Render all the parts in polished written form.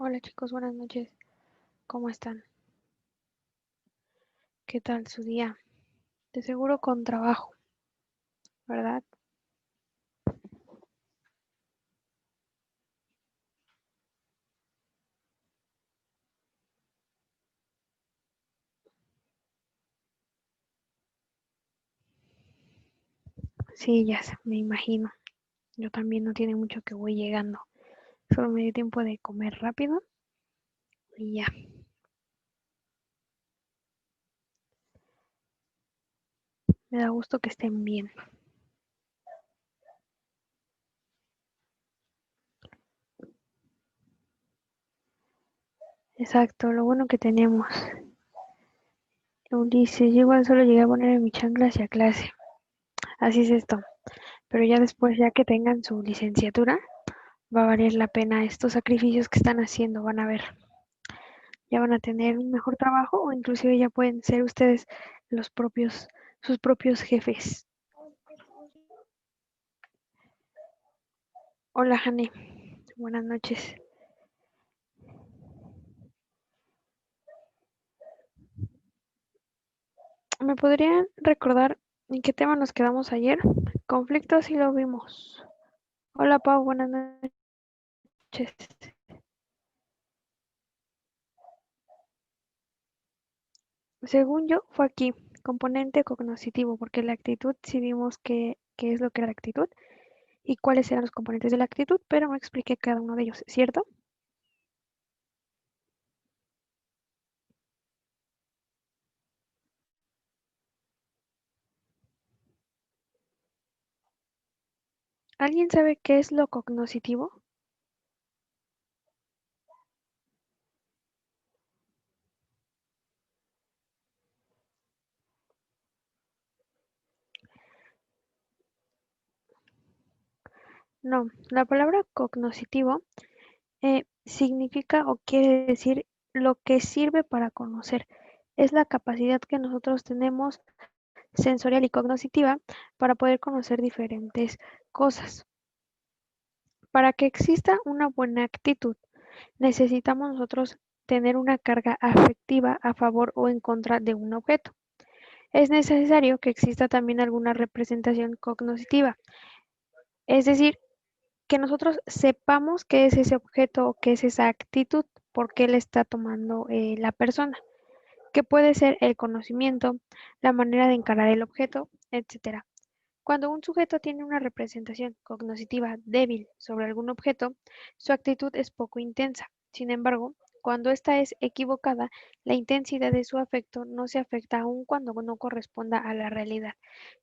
Hola chicos, buenas noches. ¿Cómo están? ¿Qué tal su día? De seguro con trabajo, ¿verdad? Sí, ya sé, me imagino. Yo también no tiene mucho que voy llegando. Solo me dio tiempo de comer rápido y ya. Me da gusto que estén bien. Exacto, lo bueno que tenemos. Ulises, yo igual solo llegué a poner mi chancla hacia clase. Así es esto. Pero ya después, ya que tengan su licenciatura, va a valer la pena estos sacrificios que están haciendo. Van a ver, ya van a tener un mejor trabajo o inclusive ya pueden ser ustedes los propios, sus propios jefes. Hola, Jane. Buenas noches. ¿Me podrían recordar en qué tema nos quedamos ayer? Conflictos sí lo vimos. Hola, Pau. Buenas noches. Según yo, fue aquí, componente cognoscitivo, porque la actitud sí vimos qué es lo que era la actitud y cuáles eran los componentes de la actitud, pero no expliqué cada uno de ellos, ¿cierto? ¿Alguien sabe qué es lo cognoscitivo? No, la palabra cognoscitivo significa o quiere decir lo que sirve para conocer. Es la capacidad que nosotros tenemos sensorial y cognoscitiva para poder conocer diferentes cosas. Para que exista una buena actitud, necesitamos nosotros tener una carga afectiva a favor o en contra de un objeto. Es necesario que exista también alguna representación cognoscitiva, es decir, que nosotros sepamos qué es ese objeto o qué es esa actitud, por qué le está tomando la persona, que puede ser el conocimiento, la manera de encarar el objeto, etcétera. Cuando un sujeto tiene una representación cognoscitiva débil sobre algún objeto, su actitud es poco intensa. Sin embargo, cuando ésta es equivocada, la intensidad de su afecto no se afecta aun cuando no corresponda a la realidad.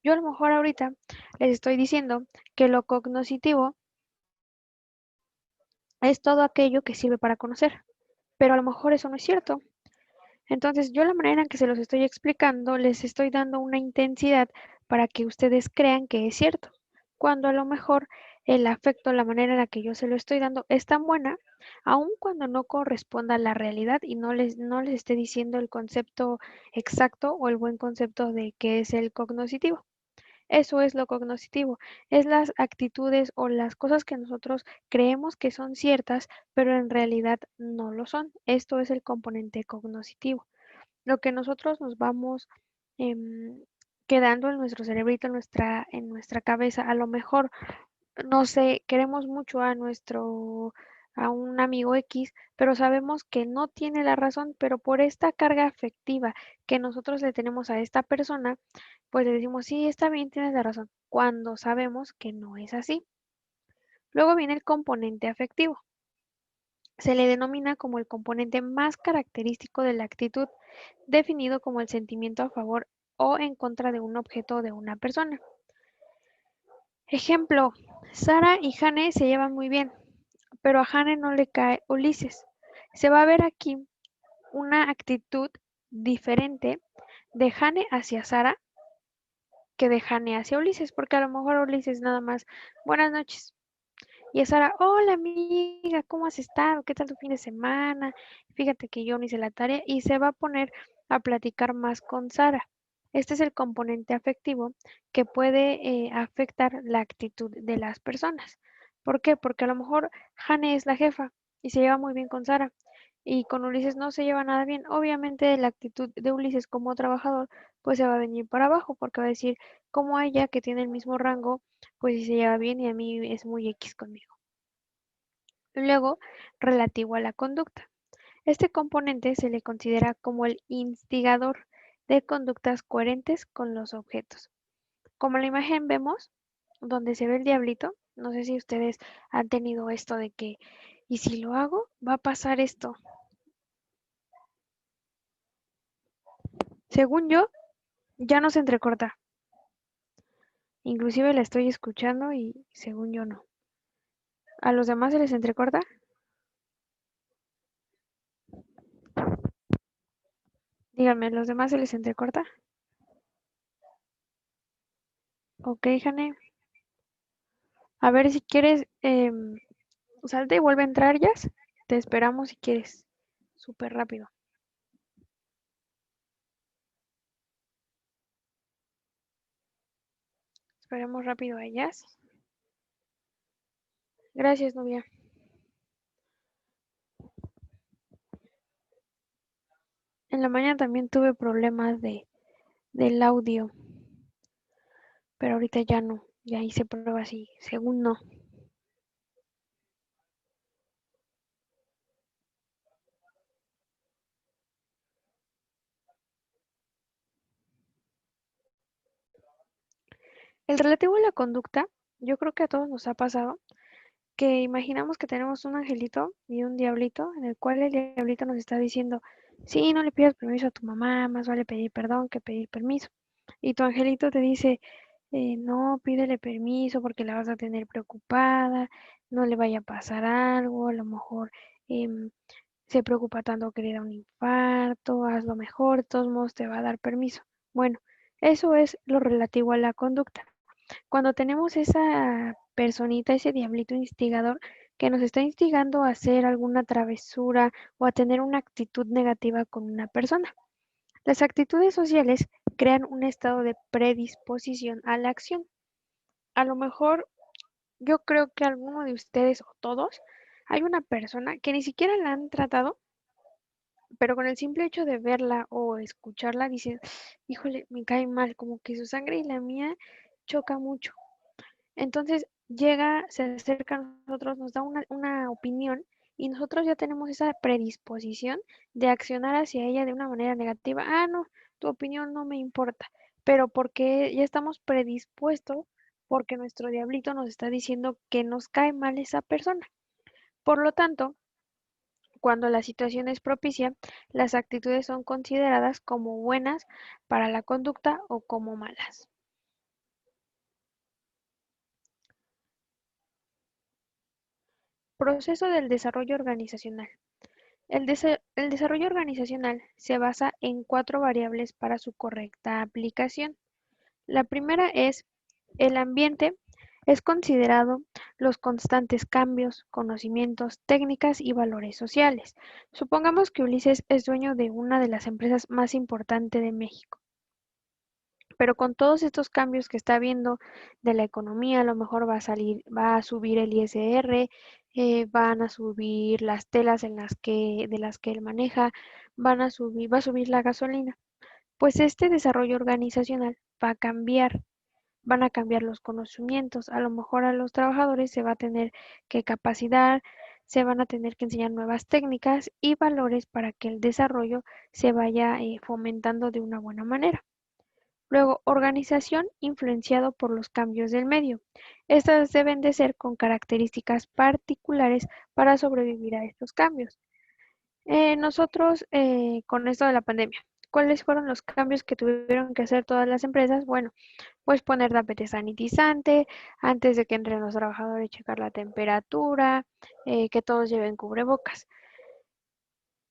Yo a lo mejor ahorita les estoy diciendo que lo cognoscitivo es todo aquello que sirve para conocer, pero a lo mejor eso no es cierto. Entonces, yo la manera en que se los estoy explicando, les estoy dando una intensidad para que ustedes crean que es cierto, cuando a lo mejor el afecto, la manera en la que yo se lo estoy dando es tan buena, aun cuando no corresponda a la realidad y no les esté diciendo el concepto exacto o el buen concepto de qué es el cognoscitivo. Eso es lo cognoscitivo, es las actitudes o las cosas que nosotros creemos que son ciertas, pero en realidad no lo son. Esto es el componente cognoscitivo. Lo que nosotros nos vamos em, quedando en nuestro cerebrito, en nuestra cabeza, a lo mejor no sé, queremos mucho a un amigo X, pero sabemos que no tiene la razón, pero por esta carga afectiva que nosotros le tenemos a esta persona, pues le decimos, sí, está bien, tienes la razón, cuando sabemos que no es así. Luego viene el componente afectivo. Se le denomina como el componente más característico de la actitud, definido como el sentimiento a favor o en contra de un objeto o de una persona. Ejemplo, Sara y Jane se llevan muy bien, pero a Jane no le cae Ulises. Se va a ver aquí una actitud diferente de Jane hacia Sara que de Jane hacia Ulises, porque a lo mejor Ulises nada más, buenas noches. Y a Sara, hola amiga, ¿cómo has estado? ¿Qué tal tu fin de semana? Fíjate que yo no hice la tarea y se va a poner a platicar más con Sara. Este es el componente afectivo que puede afectar la actitud de las personas. ¿Por qué? Porque a lo mejor Jane es la jefa y se lleva muy bien con Sara y con Ulises no se lleva nada bien. Obviamente la actitud de Ulises como trabajador pues se va a venir para abajo porque va a decir como ella que tiene el mismo rango pues si se lleva bien y a mí es muy X conmigo. Luego, relativo a la conducta. Este componente se le considera como el instigador de conductas coherentes con los objetos. Como en la imagen vemos, donde se ve el diablito, no sé si ustedes han tenido esto de que, ¿y si lo hago? Va a pasar esto. Según yo, ya no se entrecorta. Inclusive la estoy escuchando y según yo no. ¿A los demás se les entrecorta? Díganme, ¿a los demás se les entrecorta? Ok, Jane. A ver si quieres, salte y vuelve a entrar, Jazz. Te esperamos si quieres. Súper rápido. Esperemos rápido a Jazz. Gracias, novia. En la mañana también tuve problemas del audio, pero ahorita ya no. Ya hice pruebas y según no. El relativo a la conducta, yo creo que a todos nos ha pasado que imaginamos que tenemos un angelito y un diablito, en el cual el diablito nos está diciendo, sí, no le pidas permiso a tu mamá, más vale pedir perdón que pedir permiso. Y tu angelito te dice, no, pídele permiso porque la vas a tener preocupada, no le vaya a pasar algo, a lo mejor em, se preocupa tanto que le da un infarto, hazlo mejor, de todos modos te va a dar permiso. Bueno, eso es lo relativo a la conducta. Cuando tenemos esa personita, ese diablito instigador que nos está instigando a hacer alguna travesura o a tener una actitud negativa con una persona. Las actitudes sociales crean un estado de predisposición a la acción. A lo mejor yo creo que alguno de ustedes o todos, hay una persona que ni siquiera la han tratado, pero con el simple hecho de verla o escucharla dicen, híjole, me cae mal, como que su sangre y la mía choca mucho. Entonces llega, se acerca a nosotros, nos da una opinión y nosotros ya tenemos esa predisposición de accionar hacia ella de una manera negativa. Ah, no, tu opinión no me importa, pero porque ya estamos predispuestos, porque nuestro diablito nos está diciendo que nos cae mal esa persona. Por lo tanto, cuando la situación es propicia, las actitudes son consideradas como buenas para la conducta o como malas. Proceso del desarrollo organizacional. El desarrollo organizacional se basa en cuatro variables para su correcta aplicación. La primera es el ambiente, es considerado los constantes cambios, conocimientos, técnicas y valores sociales. Supongamos que Ulises es dueño de una de las empresas más importantes de México, pero con todos estos cambios que está habiendo de la economía, a lo mejor va a subir el ISR, van a subir las telas de las que él maneja, va a subir la gasolina. Pues este desarrollo organizacional va a cambiar, van a cambiar los conocimientos, a lo mejor a los trabajadores se va a tener que capacitar, se van a tener que enseñar nuevas técnicas y valores para que el desarrollo se vaya fomentando de una buena manera. Luego, organización influenciado por los cambios del medio. Estas deben de ser con características particulares para sobrevivir a estos cambios. Nosotros, con esto de la pandemia, ¿cuáles fueron los cambios que tuvieron que hacer todas las empresas? Bueno, pues poner tapete sanitizante, antes de que entren los trabajadores, checar la temperatura, que todos lleven cubrebocas.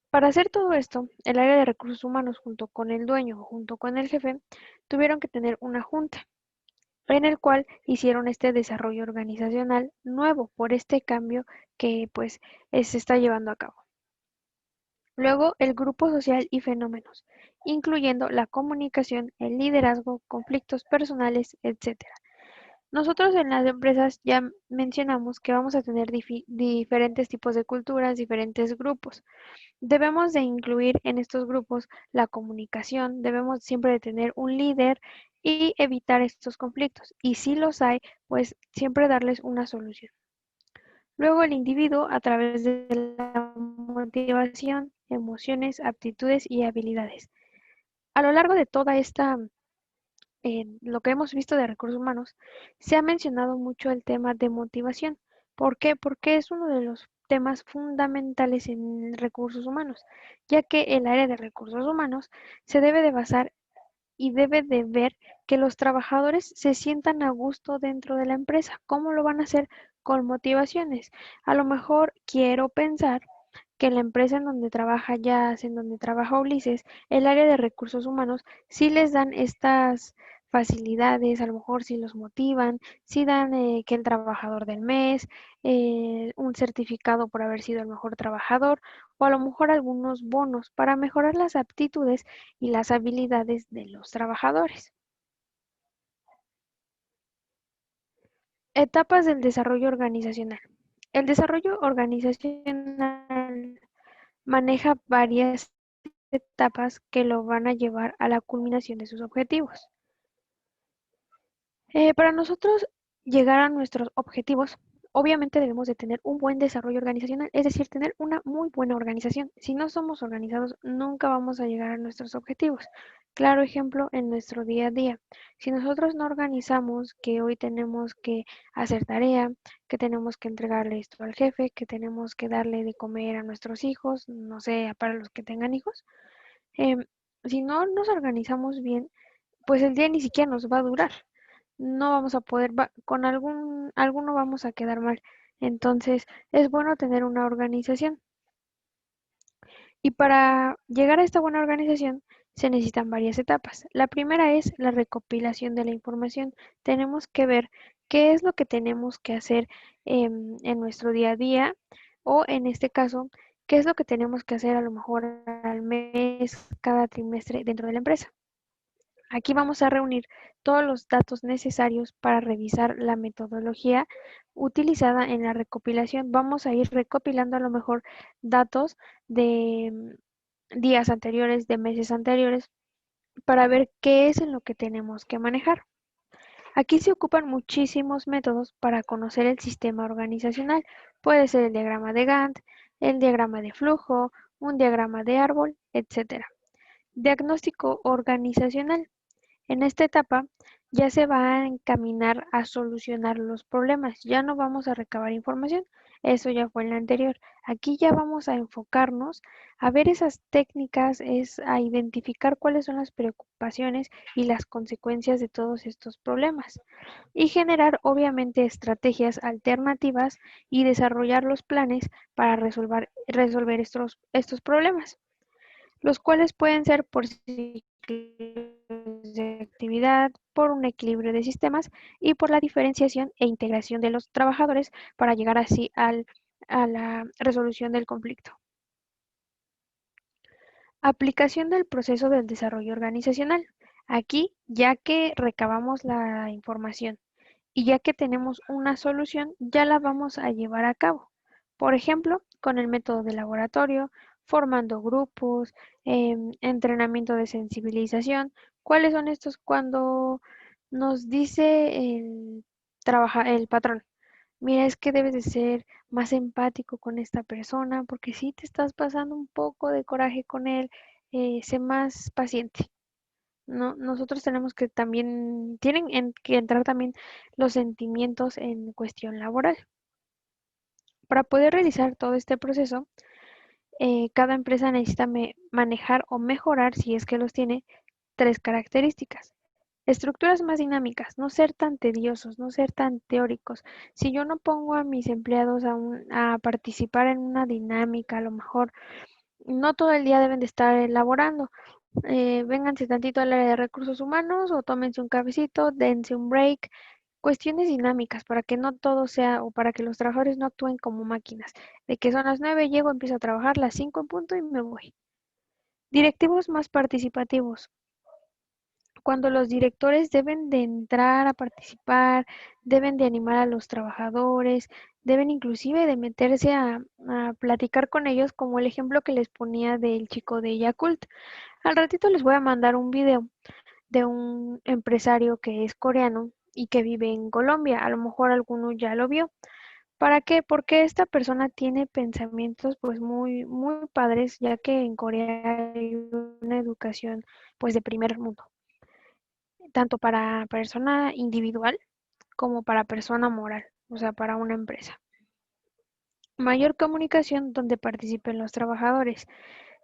Para hacer todo esto, el área de recursos humanos junto con el dueño, junto con el jefe, tuvieron que tener una junta en el cual hicieron este desarrollo organizacional nuevo por este cambio que pues se está llevando a cabo. Luego, el grupo social y fenómenos, incluyendo la comunicación, el liderazgo, conflictos personales, etcétera. Nosotros en las empresas ya mencionamos que vamos a tener diferentes tipos de culturas, diferentes grupos. Debemos de incluir en estos grupos la comunicación, debemos siempre de tener un líder y evitar estos conflictos. Y si los hay, pues siempre darles una solución. Luego el individuo, a través de la motivación, emociones, aptitudes y habilidades. A lo largo de toda esta, lo que hemos visto de recursos humanos, se ha mencionado mucho el tema de motivación. ¿Por qué? Porque es uno de los temas fundamentales en recursos humanos, ya que el área de recursos humanos se debe de basar y debe de ver que los trabajadores se sientan a gusto dentro de la empresa. ¿Cómo lo van a hacer? Con motivaciones. A lo mejor quiero pensar que la empresa en donde trabaja Jazz, en donde trabaja Ulises, el área de recursos humanos, sí les dan estas facilidades, a lo mejor sí los motivan, sí dan que el trabajador del mes, un certificado por haber sido el mejor trabajador, o a lo mejor algunos bonos para mejorar las aptitudes y las habilidades de los trabajadores. Etapas del desarrollo organizacional. El desarrollo organizacional maneja varias etapas que lo van a llevar a la culminación de sus objetivos. Para nosotros llegar a nuestros objetivos, obviamente debemos de tener un buen desarrollo organizacional, es decir, tener una muy buena organización. Si no somos organizados, nunca vamos a llegar a nuestros objetivos. Claro ejemplo en nuestro día a día. Si nosotros no organizamos que hoy tenemos que hacer tarea, que tenemos que entregarle esto al jefe, que tenemos que darle de comer a nuestros hijos, no sé, para los que tengan hijos, em, si no nos organizamos bien, pues el día ni siquiera nos va a durar. No vamos a poder, con alguno vamos a quedar mal. Entonces, es bueno tener una organización. Y para llegar a esta buena organización se necesitan varias etapas. La primera es la recopilación de la información. Tenemos que ver qué es lo que tenemos que hacer en nuestro día a día o en este caso, qué es lo que tenemos que hacer a lo mejor al mes, cada trimestre dentro de la empresa. Aquí vamos a reunir todos los datos necesarios para revisar la metodología utilizada en la recopilación. Vamos a ir recopilando a lo mejor datos de días anteriores, de meses anteriores, para ver qué es en lo que tenemos que manejar. Aquí se ocupan muchísimos métodos para conocer el sistema organizacional. Puede ser el diagrama de Gantt, el diagrama de flujo, un diagrama de árbol, etc. Diagnóstico organizacional. En esta etapa ya se va a encaminar a solucionar los problemas, ya no vamos a recabar información, eso ya fue en la anterior. Aquí ya vamos a enfocarnos a ver esas técnicas, es a identificar cuáles son las preocupaciones y las consecuencias de todos estos problemas y generar obviamente estrategias alternativas y desarrollar los planes para resolver estos problemas, los cuales pueden ser por ciclos de actividad, por un equilibrio de sistemas y por la diferenciación e integración de los trabajadores para llegar así a la resolución del conflicto. Aplicación del proceso del desarrollo organizacional. Aquí, ya que recabamos la información y ya que tenemos una solución, ya la vamos a llevar a cabo. Por ejemplo, con el método de laboratorio, formando grupos, entrenamiento de sensibilización. ¿Cuáles son estos? Cuando nos dice el patrón, mira, es que debes de ser más empático con esta persona porque si te estás pasando un poco de coraje con él, sé más paciente. No, nosotros tenemos que también, que entrar también los sentimientos en cuestión laboral. Para poder realizar todo este proceso, cada empresa necesita manejar o mejorar, si es que los tiene, tres características. Estructuras más dinámicas, no ser tan tediosos, no ser tan teóricos. Si yo no pongo a mis empleados a participar en una dinámica, a lo mejor no todo el día deben de estar elaborando. Vénganse tantito al área de recursos humanos o tómense un cafecito, dense un break, cuestiones dinámicas para que no todo sea o para que los trabajadores no actúen como máquinas, de que son las 9, llego, empiezo a trabajar, las 5 en punto y me voy. Directivos más participativos. Cuando los directores deben de entrar a participar, deben de animar a los trabajadores, deben inclusive de meterse a platicar con ellos, como el ejemplo que les ponía del chico de Yakult. Al ratito les voy a mandar un video de un empresario que es coreano y que vive en Colombia. A lo mejor alguno ya lo vio. ¿Para qué? Porque esta persona tiene pensamientos pues muy padres, ya que en Corea hay una educación pues de primer mundo, tanto para persona individual como para persona moral, o sea, para una empresa. Mayor comunicación donde participen los trabajadores.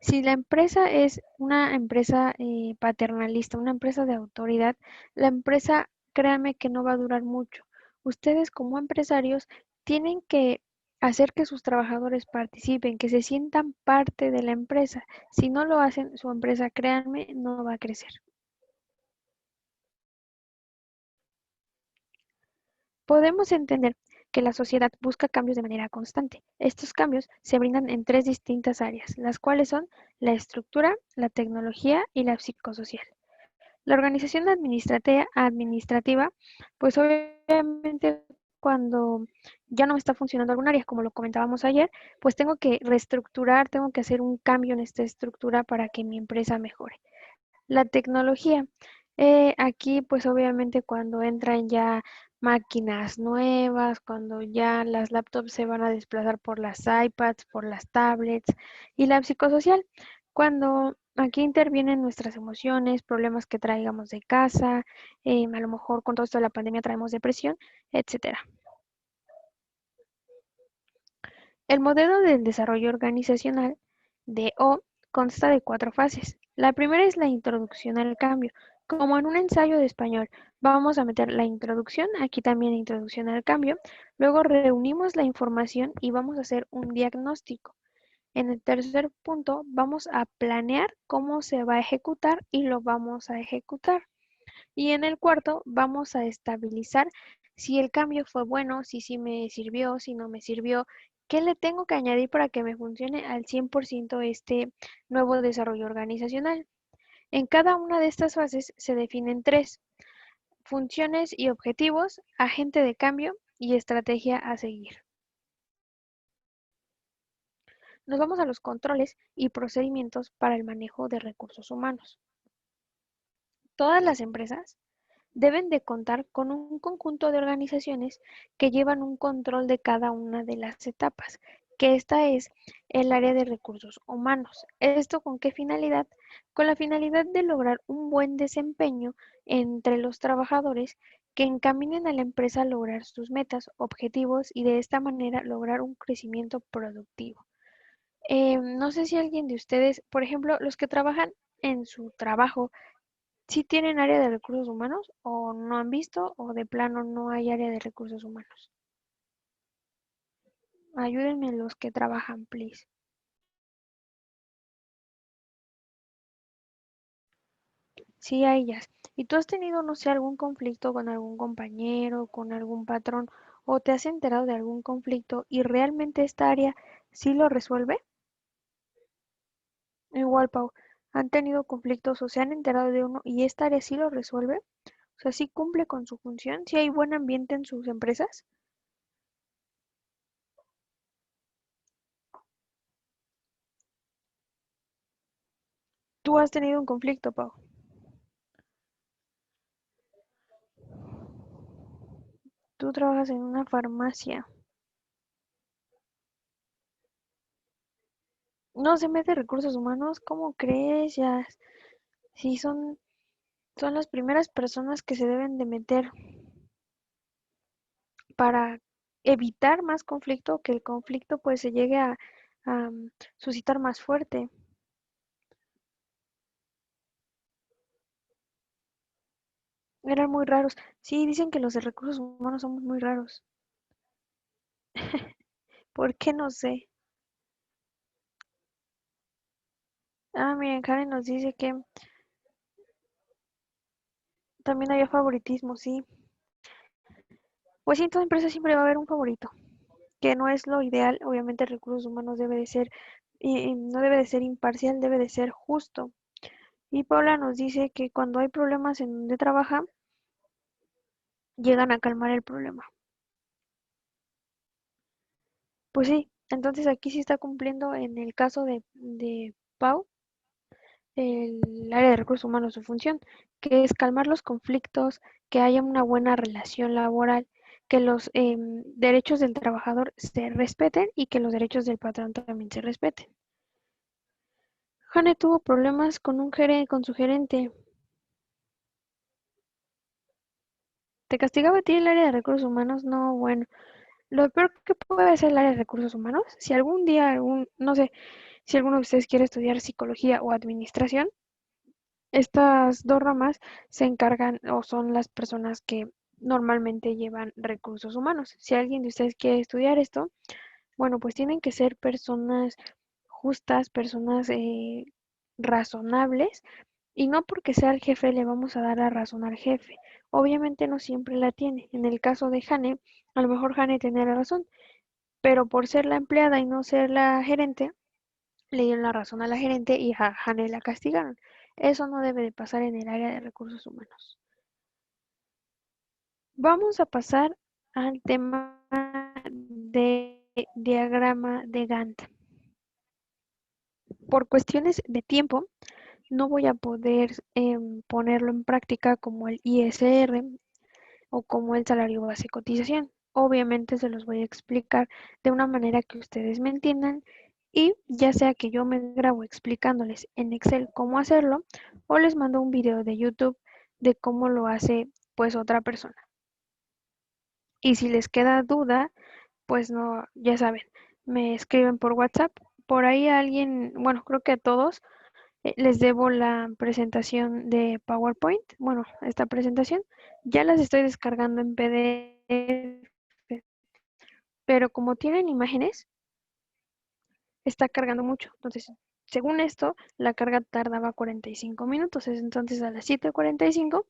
Si la empresa es una empresa paternalista, una empresa de autoridad, la empresa, créanme que no va a durar mucho. Ustedes como empresarios tienen que hacer que sus trabajadores participen, que se sientan parte de la empresa. Si no lo hacen, su empresa, créanme, no va a crecer. Podemos entender que la sociedad busca cambios de manera constante. Estos cambios se brindan en tres distintas áreas, las cuales son la estructura, la tecnología y la psicosocial. La organización administrativa, pues obviamente cuando ya no me está funcionando algún área, como lo comentábamos ayer, pues tengo que reestructurar, tengo que hacer un cambio en esta estructura para que mi empresa mejore. La tecnología. Aquí, pues obviamente cuando entran ya máquinas nuevas, cuando ya las laptops se van a desplazar por las iPads, por las tablets y la psicosocial, cuando aquí intervienen nuestras emociones, problemas que traigamos de casa, a lo mejor con todo esto de la pandemia traemos depresión, etcétera. El modelo del desarrollo organizacional de O consta de cuatro fases. La primera es la introducción al cambio. Como en un ensayo de español, vamos a meter la introducción, aquí también introducción al cambio. Luego reunimos la información y vamos a hacer un diagnóstico. En el tercer punto, vamos a planear cómo se va a ejecutar y lo vamos a ejecutar. Y en el cuarto, vamos a estabilizar si el cambio fue bueno, si sí me sirvió, si no me sirvió, qué le tengo que añadir para que me funcione al 100% este nuevo desarrollo organizacional. En cada una de estas fases se definen tres: funciones y objetivos, agente de cambio y estrategia a seguir. Nos vamos a los controles y procedimientos para el manejo de recursos humanos. Todas las empresas deben de contar con un conjunto de organizaciones que llevan un control de cada una de las etapas, que esta es el área de recursos humanos. ¿Esto con qué finalidad? Con la finalidad de lograr un buen desempeño entre los trabajadores que encaminen a la empresa a lograr sus metas, objetivos y de esta manera lograr un crecimiento productivo. No sé si alguien de ustedes, por ejemplo, los que trabajan en su trabajo, ¿sí tienen área de recursos humanos o no han visto o de plano no hay área de recursos humanos? Ayúdenme los que trabajan, please. Sí, a ellas. ¿Y tú has tenido, no sé, algún conflicto con algún compañero, con algún patrón, o te has enterado de algún conflicto y realmente esta área sí lo resuelve? Igual, Pau, ¿han tenido conflictos o se han enterado de uno y esta área sí lo resuelve? O sea, sí cumple con su función, sí hay buen ambiente en sus empresas. Tú has tenido un conflicto, Pau. Tú trabajas en una farmacia. No se mete recursos humanos, ¿cómo crees? Ya, sí son las primeras personas que se deben de meter para evitar más conflicto, que el conflicto pues se llegue a suscitar más fuerte. Eran muy raros. Sí, dicen que los de recursos humanos somos muy raros. ¿Por qué? No sé. Ah, miren, Karen nos dice que también había favoritismo, sí. Pues sí, en toda empresa siempre va a haber un favorito, que no es lo ideal. Obviamente recursos humanos debe de ser, no debe de ser imparcial, debe de ser justo. Y Paula nos dice que cuando hay problemas en donde trabaja, llegan a calmar el problema. Pues sí, entonces aquí sí está cumpliendo en el caso de Pau, el área de recursos humanos, su función, que es calmar los conflictos, que haya una buena relación laboral, que los derechos del trabajador se respeten y que los derechos del patrón también se respeten. Jane tuvo problemas con su gerente. ¿Te castigaba a ti el área de recursos humanos? No, bueno. Lo peor que puede hacer el área de recursos humanos, si algún día, no sé, si alguno de ustedes quiere estudiar psicología o administración, estas dos ramas se encargan o son las personas que normalmente llevan recursos humanos. Si alguien de ustedes quiere estudiar esto, bueno, pues tienen que ser personas justas, personas razonables, y no porque sea el jefe le vamos a dar la razón al jefe. Obviamente no siempre la tiene. En el caso de Jane, a lo mejor Jane tenía la razón, pero por ser la empleada y no ser la gerente, le dieron la razón a la gerente y a Jane la castigaron. Eso no debe de pasar en el área de recursos humanos. Vamos a pasar al tema de diagrama de Gantt. Por cuestiones de tiempo, no voy a poder ponerlo en práctica como el ISR o como el salario base cotización. Obviamente se los voy a explicar de una manera que ustedes me entiendan, y ya sea que yo me grabo explicándoles en Excel cómo hacerlo o les mando un video de YouTube de cómo lo hace pues otra persona. Y si les queda duda, pues no, ya saben, me escriben por WhatsApp. Por ahí a alguien, bueno, creo que a todos les debo la presentación de PowerPoint. Bueno, esta presentación ya las estoy descargando en PDF, pero como tienen imágenes, está cargando mucho. Entonces, según esto, la carga tardaba 45 minutos. Entonces, a las 7:45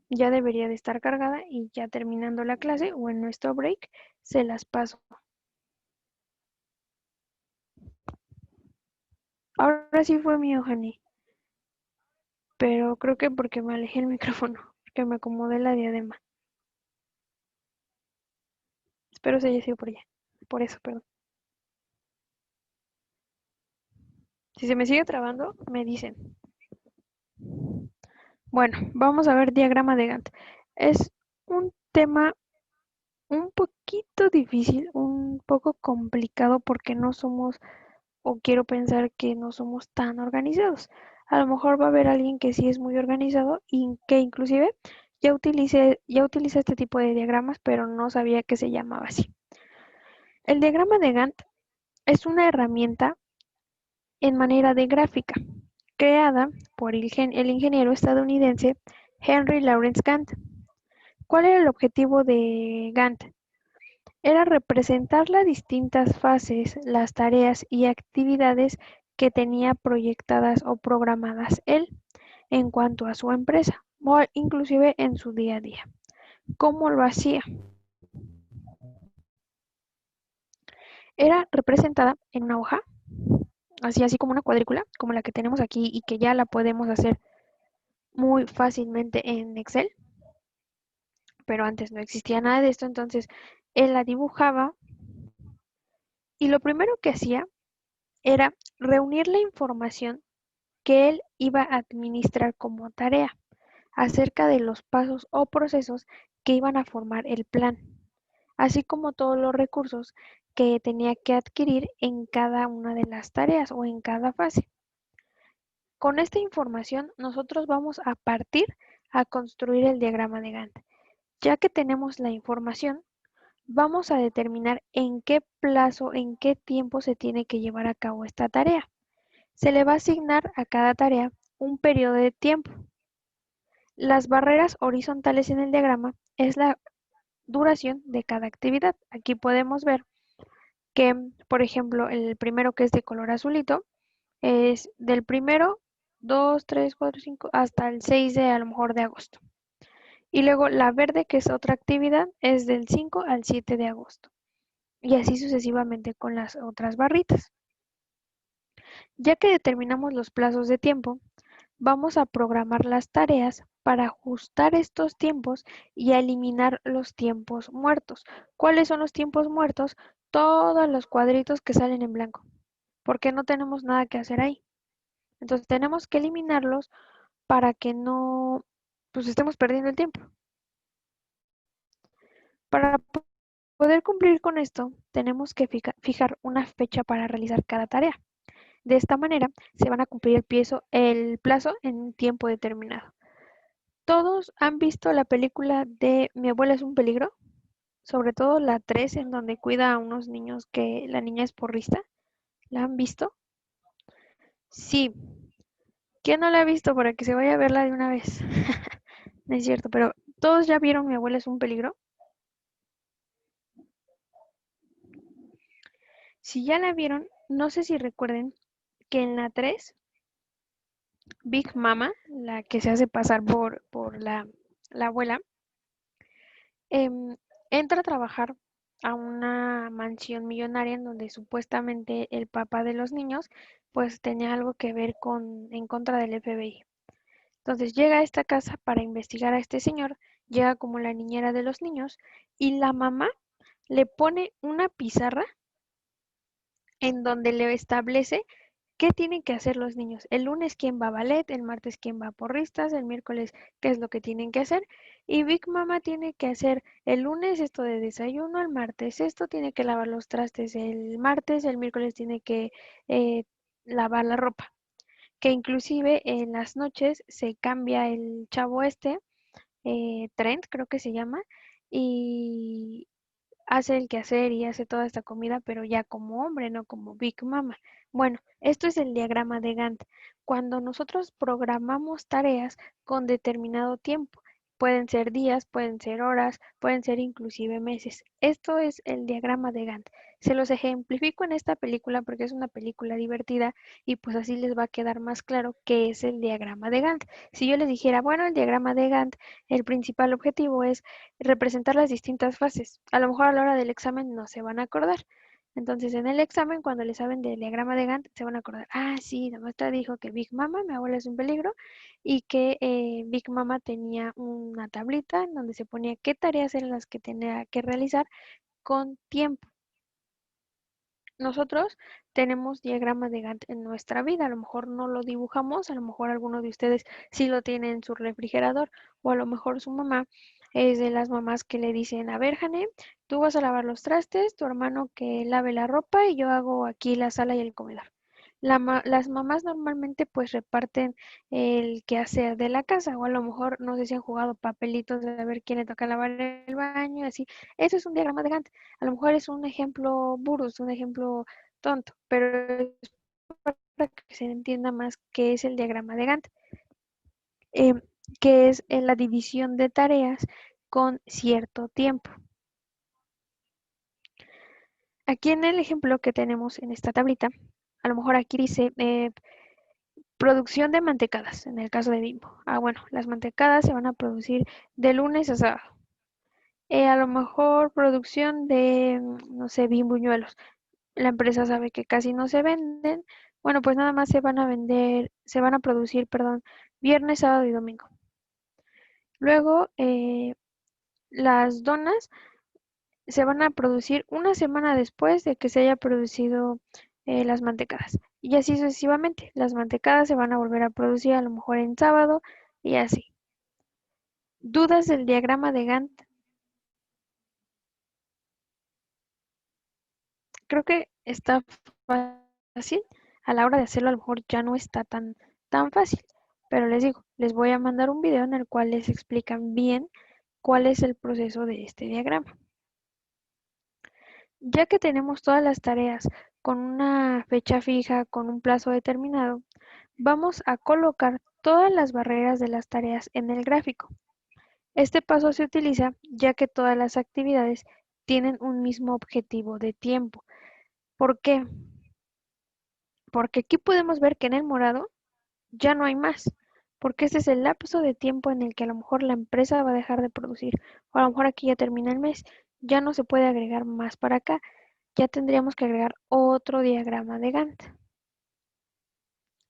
Ya debería de estar cargada y ya terminando la clase o en nuestro break se las paso. Ahora sí fue mío, Jani, pero creo que porque me alejé el micrófono, porque me acomodé la diadema. Espero se haya sido por allá. Por eso, perdón. Si se me sigue trabando, me dicen. Bueno, vamos a ver diagrama de Gantt. Es un tema un poquito difícil, un poco complicado porque no somos, o quiero pensar que no somos tan organizados. A lo mejor va a haber alguien que sí es muy organizado y que inclusive ya utiliza este tipo de diagramas, pero no sabía que se llamaba así. El diagrama de Gantt es una herramienta en manera de gráfica, creada por el ingeniero estadounidense Henry Lawrence Gantt. ¿Cuál era el objetivo de Gantt? Era representar las distintas fases, las tareas y actividades que tenía proyectadas o programadas él en cuanto a su empresa, o inclusive en su día a día. ¿Cómo lo hacía? Era representada en una hoja, así como una cuadrícula, como la que tenemos aquí y que ya la podemos hacer muy fácilmente en Excel, pero antes no existía nada de esto, entonces él la dibujaba y lo primero que hacía era reunir la información que él iba a administrar como tarea acerca de los pasos o procesos que iban a formar el plan, así como todos los recursos que tenía que adquirir en cada una de las tareas o en cada fase. Con esta información nosotros vamos a partir a construir el diagrama de Gantt. Ya que tenemos la información, vamos a determinar en qué plazo, en qué tiempo se tiene que llevar a cabo esta tarea. Se le va a asignar a cada tarea un periodo de tiempo. Las barreras horizontales en el diagrama es la duración de cada actividad. Aquí podemos ver que, por ejemplo, el primero que es de color azulito es del primero, 2, 3, 4, 5 hasta el 6 de a lo mejor de agosto. Y luego la verde, que es otra actividad, es del 5 al 7 de agosto. Y así sucesivamente con las otras barritas. Ya que determinamos los plazos de tiempo, vamos a programar las tareas para ajustar estos tiempos y a eliminar los tiempos muertos. ¿Cuáles son los tiempos muertos? Todos los cuadritos que salen en blanco, porque no tenemos nada que hacer ahí. Entonces tenemos que eliminarlos para que no pues estemos perdiendo el tiempo. Para poder cumplir con esto, tenemos que fijar una fecha para realizar cada tarea. De esta manera se van a cumplir el plazo en un tiempo determinado. ¿Todos han visto la película de Mi abuela es un peligro? Sobre todo la 3 en donde cuida a unos niños que la niña es porrista. ¿La han visto? Sí. ¿Quién no la ha visto para que se vaya a verla de una vez? No es cierto, pero ¿todos ya vieron Mi abuela es un peligro? Si ya la vieron, no sé si recuerden que en la 3 Big Mama, la que se hace pasar por la abuela, em, entra a trabajar a una mansión millonaria en donde supuestamente el papá de los niños pues tenía algo que ver en contra del FBI. Entonces llega a esta casa para investigar a este señor, llega como la niñera de los niños y la mamá le pone una pizarra en donde le establece qué tienen que hacer los niños. El lunes quién va a ballet, el martes quién va a porristas, el miércoles qué es lo que tienen que hacer. Y Big Mama tiene que hacer el lunes esto de desayuno, el martes esto, tiene que lavar los trastes el martes, el miércoles tiene que eh, lavar la ropa. Que inclusive en las noches se cambia el chavo este, Trent creo que se llama, y hace el quehacer y hace toda esta comida, pero ya como hombre, no como Big Mama. Bueno, esto es el diagrama de Gantt. Cuando nosotros programamos tareas con determinado tiempo, Pueden ser días, pueden ser horas, pueden ser inclusive meses. Esto es el diagrama de Gantt. Se los ejemplifico en esta película porque es una película divertida y pues así les va a quedar más claro qué es el diagrama de Gantt. Si yo les dijera, bueno, el diagrama de Gantt, el principal objetivo es representar las distintas fases. A lo mejor a la hora del examen no se van a acordar. Entonces, en el examen, cuando le saben del diagrama de Gantt, se van a acordar, ah, sí, la maestra dijo que Big Mama, mi abuela es un peligro, y que Big Mama tenía una tablita en donde se ponía qué tareas eran las que tenía que realizar con tiempo. Nosotros tenemos diagrama de Gantt en nuestra vida, a lo mejor no lo dibujamos, a lo mejor alguno de ustedes sí lo tiene en su refrigerador, o a lo mejor su mamá es de las mamás que le dicen, a ver, Jane, tú vas a lavar los trastes, tu hermano que lave la ropa y yo hago aquí la sala y el comedor. Las mamás normalmente pues reparten el quehacer de la casa, o a lo mejor no sé si han jugado papelitos de ver quién le toca lavar el baño, así. Eso es un diagrama de Gantt. A lo mejor es un ejemplo burdo, es un ejemplo tonto, pero es para que se entienda más qué es el diagrama de Gantt, eh, que es la división de tareas con cierto tiempo. Aquí en el ejemplo que tenemos en esta tablita, a lo mejor aquí dice producción de mantecadas, en el caso de Bimbo. Ah, bueno, las mantecadas se van a producir de lunes a sábado. A lo mejor producción de, no sé, bimbuñuelos. La empresa sabe que casi no se venden. Bueno, pues nada más se van a vender, se van a producir, perdón, viernes, sábado y domingo. Luego, las donas se van a producir una semana después de que se haya producido las mantecadas. Y así sucesivamente. Las mantecadas se van a volver a producir a lo mejor en sábado y así. ¿Dudas del diagrama de Gantt? Creo que está fácil. A la hora de hacerlo a lo mejor ya no está tan fácil. Pero les digo, les voy a mandar un video en el cual les explican bien cuál es el proceso de este diagrama. Ya que tenemos todas las tareas con una fecha fija, con un plazo determinado, vamos a colocar todas las barreras de las tareas en el gráfico. Este paso se utiliza ya que todas las actividades tienen un mismo objetivo de tiempo. ¿Por qué? Porque aquí podemos ver que en el morado ya no hay más, porque ese es el lapso de tiempo en el que a lo mejor la empresa va a dejar de producir, o a lo mejor aquí ya termina el mes, ya no se puede agregar más para acá, ya tendríamos que agregar otro diagrama de Gantt.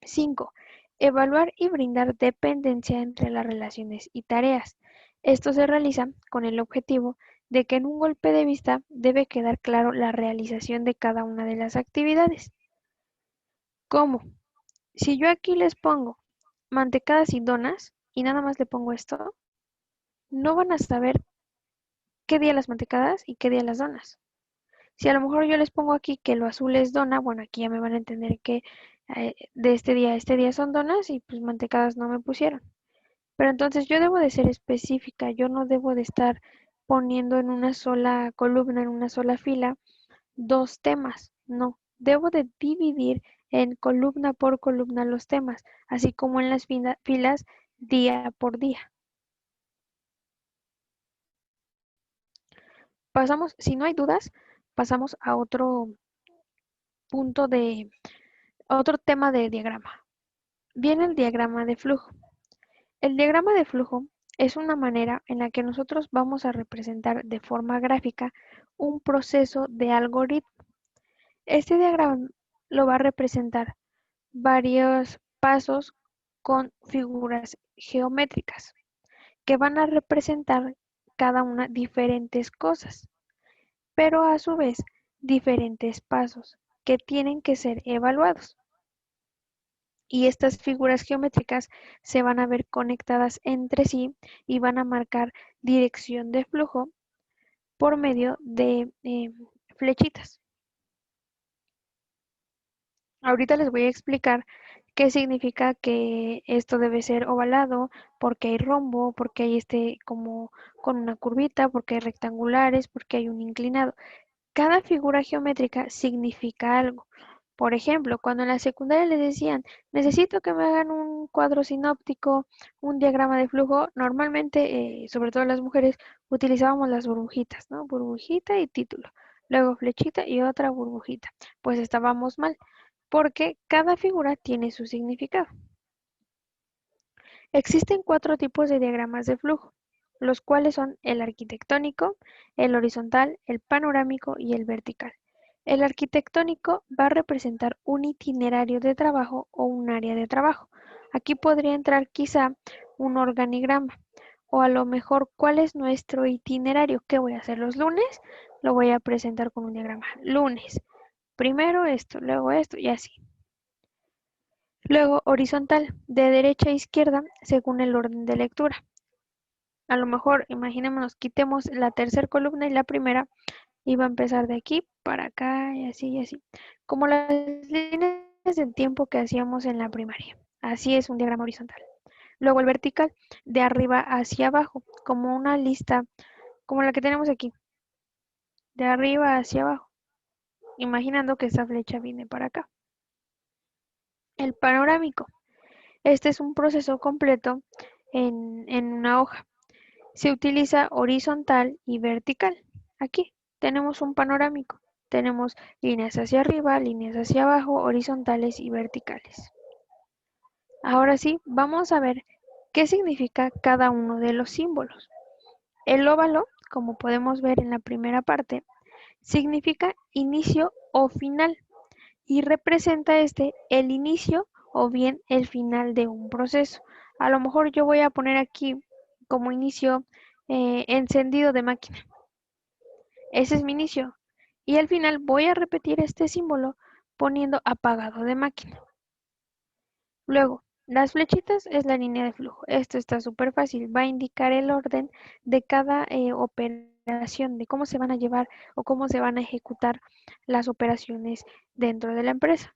5. Evaluar y brindar dependencia entre las relaciones y tareas. Esto se realiza con el objetivo de que en un golpe de vista debe quedar claro la realización de cada una de las actividades. ¿Cómo? Si yo aquí les pongo mantecadas y donas y nada más le pongo esto, no van a saber qué día las mantecadas y qué día las donas. Si a lo mejor yo les pongo aquí que lo azul es dona, bueno, aquí ya me van a entender que de este día a este día son donas y pues mantecadas no me pusieron. Pero entonces yo debo de ser específica, yo no debo de estar poniendo en una sola columna, en una sola fila, dos temas. No, debo de dividir en columna por columna los temas, así como en las filas día por día. Pasamos, si no hay dudas, pasamos a otro punto a otro tema de diagrama. Viene el diagrama de flujo. El diagrama de flujo es una manera en la que nosotros vamos a representar de forma gráfica un proceso de algoritmo. Este diagrama lo va a representar varios pasos con figuras geométricas que van a representar cada una diferentes cosas, pero a su vez diferentes pasos que tienen que ser evaluados. Y estas figuras geométricas se van a ver conectadas entre sí y van a marcar dirección de flujo por medio de flechitas. Ahorita les voy a explicar qué significa que esto debe ser ovalado, porque hay rombo, porque hay este como con una curvita, porque hay rectangulares, porque hay un inclinado. Cada figura geométrica significa algo. Por ejemplo, cuando en la secundaria les decían, necesito que me hagan un cuadro sinóptico, un diagrama de flujo, normalmente, sobre todo las mujeres, utilizábamos las burbujitas, ¿no? Burbujita y título, luego flechita y otra burbujita. Pues estábamos mal, porque cada figura tiene su significado. Existen 4 tipos de diagramas de flujo, los cuales son el arquitectónico, el horizontal, el panorámico y el vertical. El arquitectónico va a representar un itinerario de trabajo o un área de trabajo. Aquí podría entrar quizá un organigrama o a lo mejor cuál es nuestro itinerario. ¿Qué voy a hacer los lunes? Lo voy a presentar con un diagrama. Lunes, primero esto, luego esto y así. Luego horizontal, de derecha a izquierda, según el orden de lectura. A lo mejor, imaginémonos, quitemos la tercera columna y la primera, y va a empezar de aquí para acá y así y así. Como las líneas del tiempo que hacíamos en la primaria. Así es un diagrama horizontal. Luego el vertical, de arriba hacia abajo, como una lista, como la que tenemos aquí, de arriba hacia abajo, imaginando que esta flecha viene para acá. El panorámico, este es un proceso completo en una hoja. Se utiliza horizontal y vertical. Aquí tenemos un panorámico. Tenemos líneas hacia arriba, líneas hacia abajo, horizontales y verticales. Ahora sí, vamos a ver qué significa cada uno de los símbolos. El óvalo, como podemos ver en la primera parte, significa inicio o final y representa el inicio o bien el final de un proceso. A lo mejor yo voy a poner aquí como inicio encendido de máquina. Ese es mi inicio. Y al final voy a repetir este símbolo poniendo apagado de máquina. Luego, las flechitas es la línea de flujo. Esto está súper fácil. Va a indicar el orden de cada operación, de cómo se van a llevar o cómo se van a ejecutar las operaciones dentro de la empresa.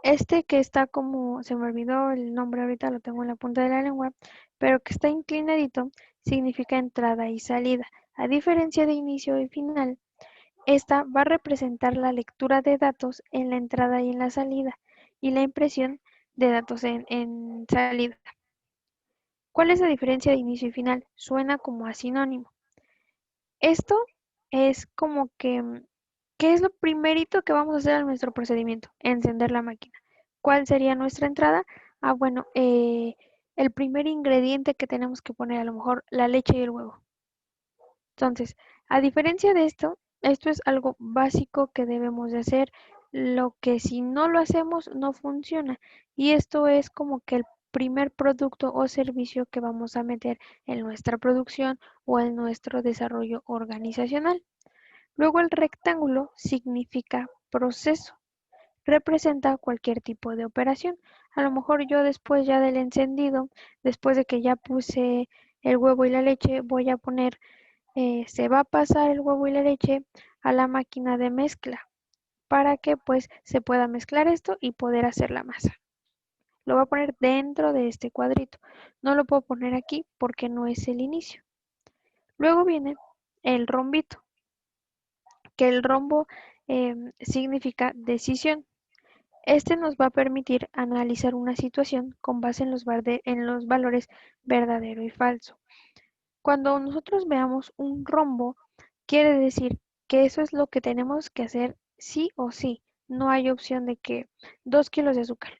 Este que está como, se me olvidó el nombre ahorita, lo tengo en la punta de la lengua, pero que está inclinadito, significa entrada y salida. A diferencia de inicio y final, esta va a representar la lectura de datos en la entrada y en la salida, y la impresión de datos en salida. ¿Cuál es la diferencia de inicio y final? Suena como a sinónimo. Esto es como que, ¿qué es lo primerito que vamos a hacer en nuestro procedimiento? Encender la máquina. ¿Cuál sería nuestra entrada? Ah, bueno, el primer ingrediente que tenemos que poner, a lo mejor la leche y el huevo. Entonces, a diferencia de esto es algo básico que debemos de hacer, lo que si no lo hacemos no funciona. Y esto es como que el primer producto o servicio que vamos a meter en nuestra producción o en nuestro desarrollo organizacional. Luego el rectángulo significa proceso, representa cualquier tipo de operación. A lo mejor yo después ya del encendido, después de que ya puse el huevo y la leche, voy a poner se va a pasar el huevo y la leche a la máquina de mezcla para que pues se pueda mezclar esto y poder hacer la masa. Lo voy a poner dentro de este cuadrito. No lo puedo poner aquí porque no es el inicio. Luego viene el rombito, que el rombo significa decisión. Este nos va a permitir analizar una situación con base en los valores verdadero y falso. Cuando nosotros veamos un rombo, quiere decir que eso es lo que tenemos que hacer sí o sí. No hay opción de que 2 kilos de azúcar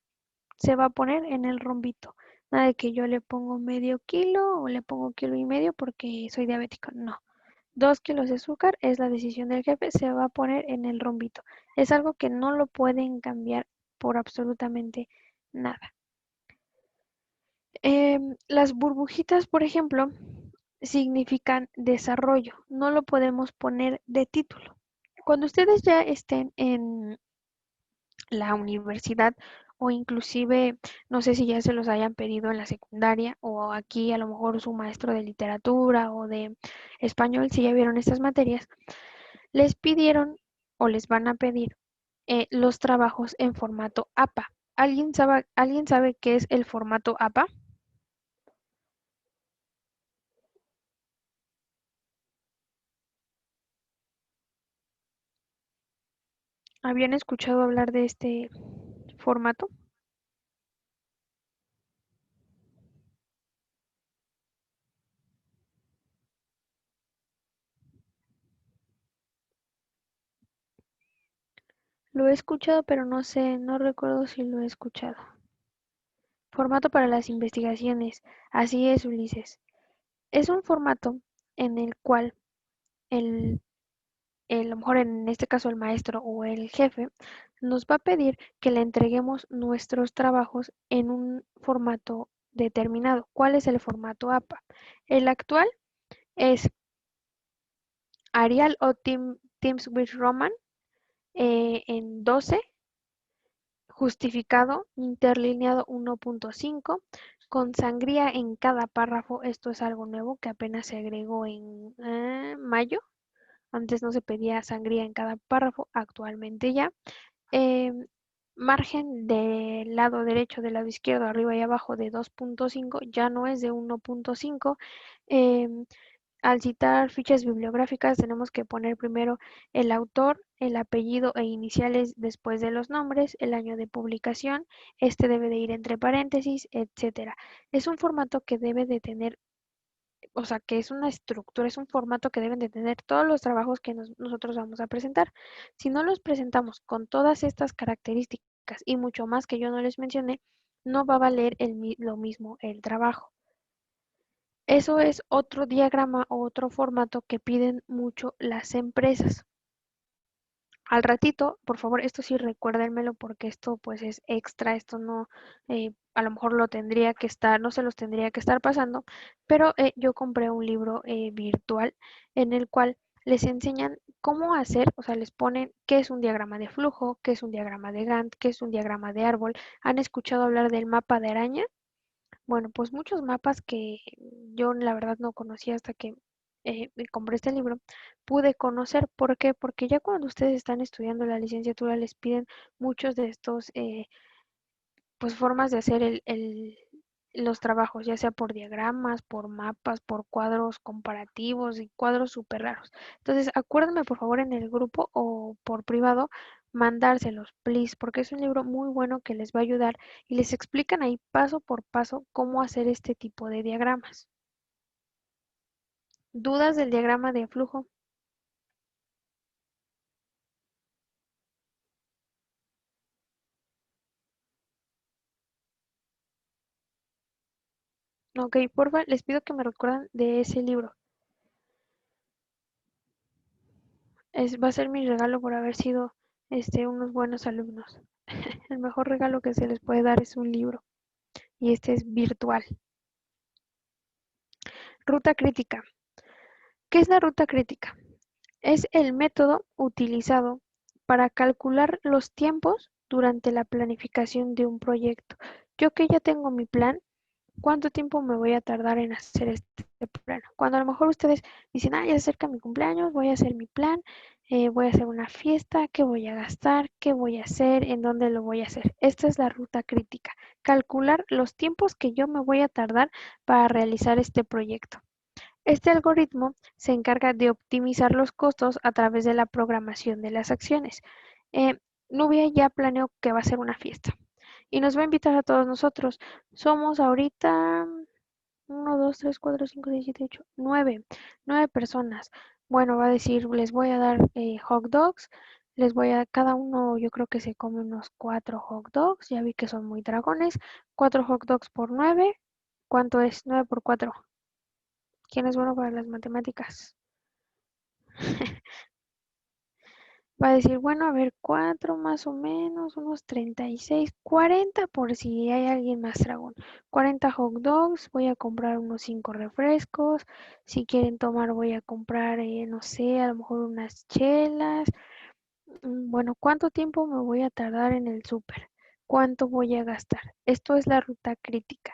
se va a poner en el rombito. Nada de que yo le pongo medio kilo o le pongo kilo y medio porque soy diabético. No. 2 kilos de azúcar es la decisión del jefe, se va a poner en el rombito. Es algo que no lo pueden cambiar por absolutamente nada. Las burbujitas, por ejemplo, significan desarrollo. No lo podemos poner de título. Cuando ustedes ya estén en la universidad o inclusive, no sé si ya se los hayan pedido en la secundaria o aquí a lo mejor su maestro de literatura o de español, si ya vieron estas materias, les pidieron o les van a pedir los trabajos en formato APA. ¿Alguien sabe qué es el formato APA? ¿Habían escuchado hablar de este formato? Lo he escuchado, pero no sé, no recuerdo si lo he escuchado. Formato para las investigaciones. Así es, Ulises. Es un formato en el cual el, a lo mejor en este caso el maestro o el jefe nos va a pedir que le entreguemos nuestros trabajos en un formato determinado. ¿Cuál es el formato APA? El actual es Arial o Teams with Roman en 12, justificado, interlineado 1.5, con sangría en cada párrafo. Esto es algo nuevo que apenas se agregó en mayo. Antes no se pedía sangría en cada párrafo, actualmente ya. Eh, Margen del lado derecho, del lado izquierdo, arriba y abajo de 2.5, ya no es de 1.5. Eh, Al citar fichas bibliográficas tenemos que poner primero el autor, el apellido e iniciales después de los nombres, el año de publicación, este debe de ir entre paréntesis, etcétera. Es un formato que debe de tener, o sea, que es una estructura, es un formato que deben de tener todos los trabajos que nosotros vamos a presentar. Si no los presentamos con todas estas características y mucho más que yo no les mencioné, no va a valer lo mismo el trabajo. Eso es otro diagrama o otro formato que piden mucho las empresas. Al ratito, por favor, esto sí recuérdenmelo porque esto pues es extra, esto no, a lo mejor lo tendría que estar, no se los tendría que estar pasando, pero yo compré un libro virtual en el cual les enseñan cómo hacer, o sea, les ponen qué es un diagrama de flujo, qué es un diagrama de Gantt, qué es un diagrama de árbol. ¿Han escuchado hablar del mapa de araña? Bueno, pues muchos mapas que yo la verdad no conocía hasta que me compré este libro, pude conocer. ¿Por qué? Porque ya cuando ustedes están estudiando la licenciatura les piden muchos de estos pues formas de hacer los trabajos, ya sea por diagramas, por mapas, por cuadros comparativos y cuadros súper raros. Entonces, acuérdenme por favor en el grupo o por privado mandárselos, please, porque es un libro muy bueno que les va a ayudar y les explican ahí paso por paso cómo hacer este tipo de diagramas. ¿Dudas del diagrama de flujo? Ok, porfa, les pido que me recuerden de ese libro. Va a ser mi regalo por haber sido unos buenos alumnos. El mejor regalo que se les puede dar es un libro y este es virtual. Ruta crítica. ¿Qué es la ruta crítica? Es el método utilizado para calcular los tiempos durante la planificación de un proyecto. Yo que ya tengo mi plan, ¿cuánto tiempo me voy a tardar en hacer este plan? Cuando a lo mejor ustedes dicen, ya se acerca mi cumpleaños, voy a hacer mi plan, voy a hacer una fiesta, qué voy a gastar, qué voy a hacer, en dónde lo voy a hacer. Esta es la ruta crítica, calcular los tiempos que yo me voy a tardar para realizar este proyecto. Este algoritmo se encarga de optimizar los costos a través de la programación de las acciones. Eh, Nubia ya planeó que va a ser una fiesta y nos va a invitar a todos nosotros. Somos ahorita 1, 2, 3, 4, 5, 6, 7, 8, 9 personas. Bueno, va a decir, les voy a dar hot dogs, cada uno yo creo que se come unos 4 hot dogs, ya vi que son muy dragones, 4 hot dogs por 9, ¿cuánto es? 9 por 4. ¿Quién es bueno para las matemáticas? Va a decir, bueno, a ver, 4 más o menos, unos 36, 40 por si hay alguien más dragón. 40 hot dogs, voy a comprar unos 5 refrescos. Si quieren tomar, voy a comprar, no sé, a lo mejor unas chelas. Bueno, ¿cuánto tiempo me voy a tardar en el súper? ¿Cuánto voy a gastar? Esto es la ruta crítica.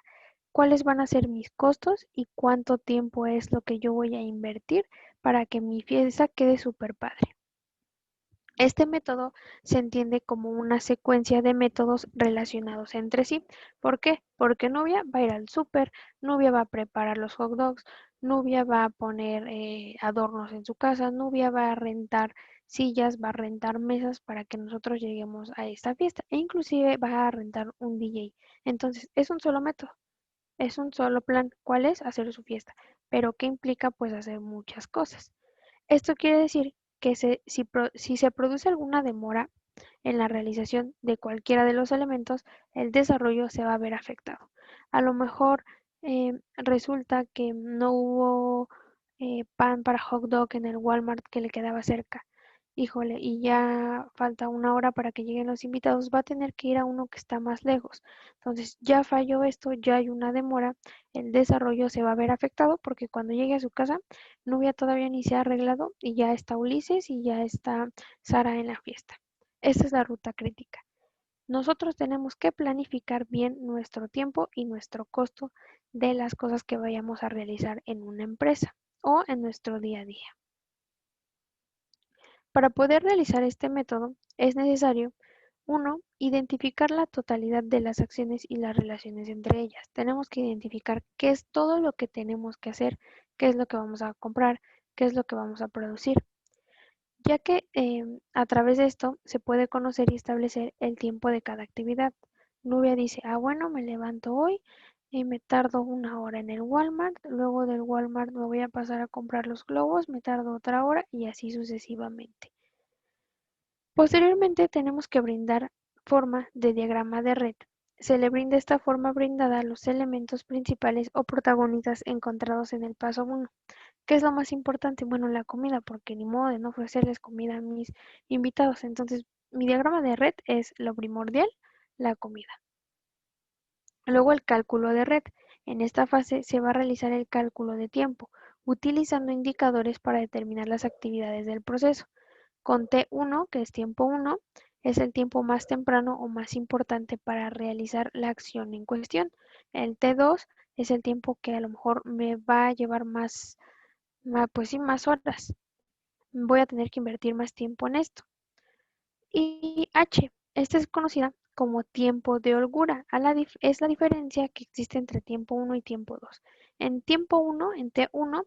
¿Cuáles van a ser mis costos y cuánto tiempo es lo que yo voy a invertir para que mi fiesta quede súper padre? Este método se entiende como una secuencia de métodos relacionados entre sí. ¿Por qué? Porque Nubia va a ir al súper, Nubia va a preparar los hot dogs, Nubia va a poner adornos en su casa, Nubia va a rentar sillas, va a rentar mesas para que nosotros lleguemos a esta fiesta e inclusive va a rentar un DJ. Entonces, es un solo método, es un solo plan. ¿Cuál es? Hacer su fiesta. Pero ¿qué implica? Pues hacer muchas cosas. Esto quiere decir que si se produce alguna demora en la realización de cualquiera de los elementos, el desarrollo se va a ver afectado. A lo mejor resulta que no hubo pan para hot dog en el Walmart que le quedaba cerca. Híjole, y ya falta una hora para que lleguen los invitados, va a tener que ir a uno que está más lejos. Entonces ya falló esto, ya hay una demora, el desarrollo se va a ver afectado porque cuando llegue a su casa, Nubia todavía ni se ha arreglado y ya está Ulises y ya está Sara en la fiesta. Esta es la ruta crítica. Nosotros tenemos que planificar bien nuestro tiempo y nuestro costo de las cosas que vayamos a realizar en una empresa o en nuestro día a día. Para poder realizar este método es necesario, uno, identificar la totalidad de las acciones y las relaciones entre ellas. Tenemos que identificar qué es todo lo que tenemos que hacer, qué es lo que vamos a comprar, qué es lo que vamos a producir, ya que a través de esto se puede conocer y establecer el tiempo de cada actividad. Nubia dice, bueno, me levanto hoy y me tardo una hora en el Walmart, luego del Walmart me voy a pasar a comprar los globos, me tardo otra hora y así sucesivamente. Posteriormente tenemos que brindar forma de diagrama de red. Se le brinda esta forma brindada a los elementos principales o protagonistas encontrados en el paso 1. ¿Qué es lo más importante? Bueno, la comida, porque ni modo de no ofrecerles comida a mis invitados. Entonces, mi diagrama de red es lo primordial, la comida. Luego el cálculo de red. En esta fase se va a realizar el cálculo de tiempo, utilizando indicadores para determinar las actividades del proceso. Con T1, que es tiempo 1, es el tiempo más temprano o más importante para realizar la acción en cuestión. El T2 es el tiempo que a lo mejor me va a llevar pues sí, más horas. Voy a tener que invertir más tiempo en esto. Y H, esta es conocida como tiempo de holgura. Es la diferencia que existe entre tiempo 1 y tiempo 2. En tiempo 1, en T1,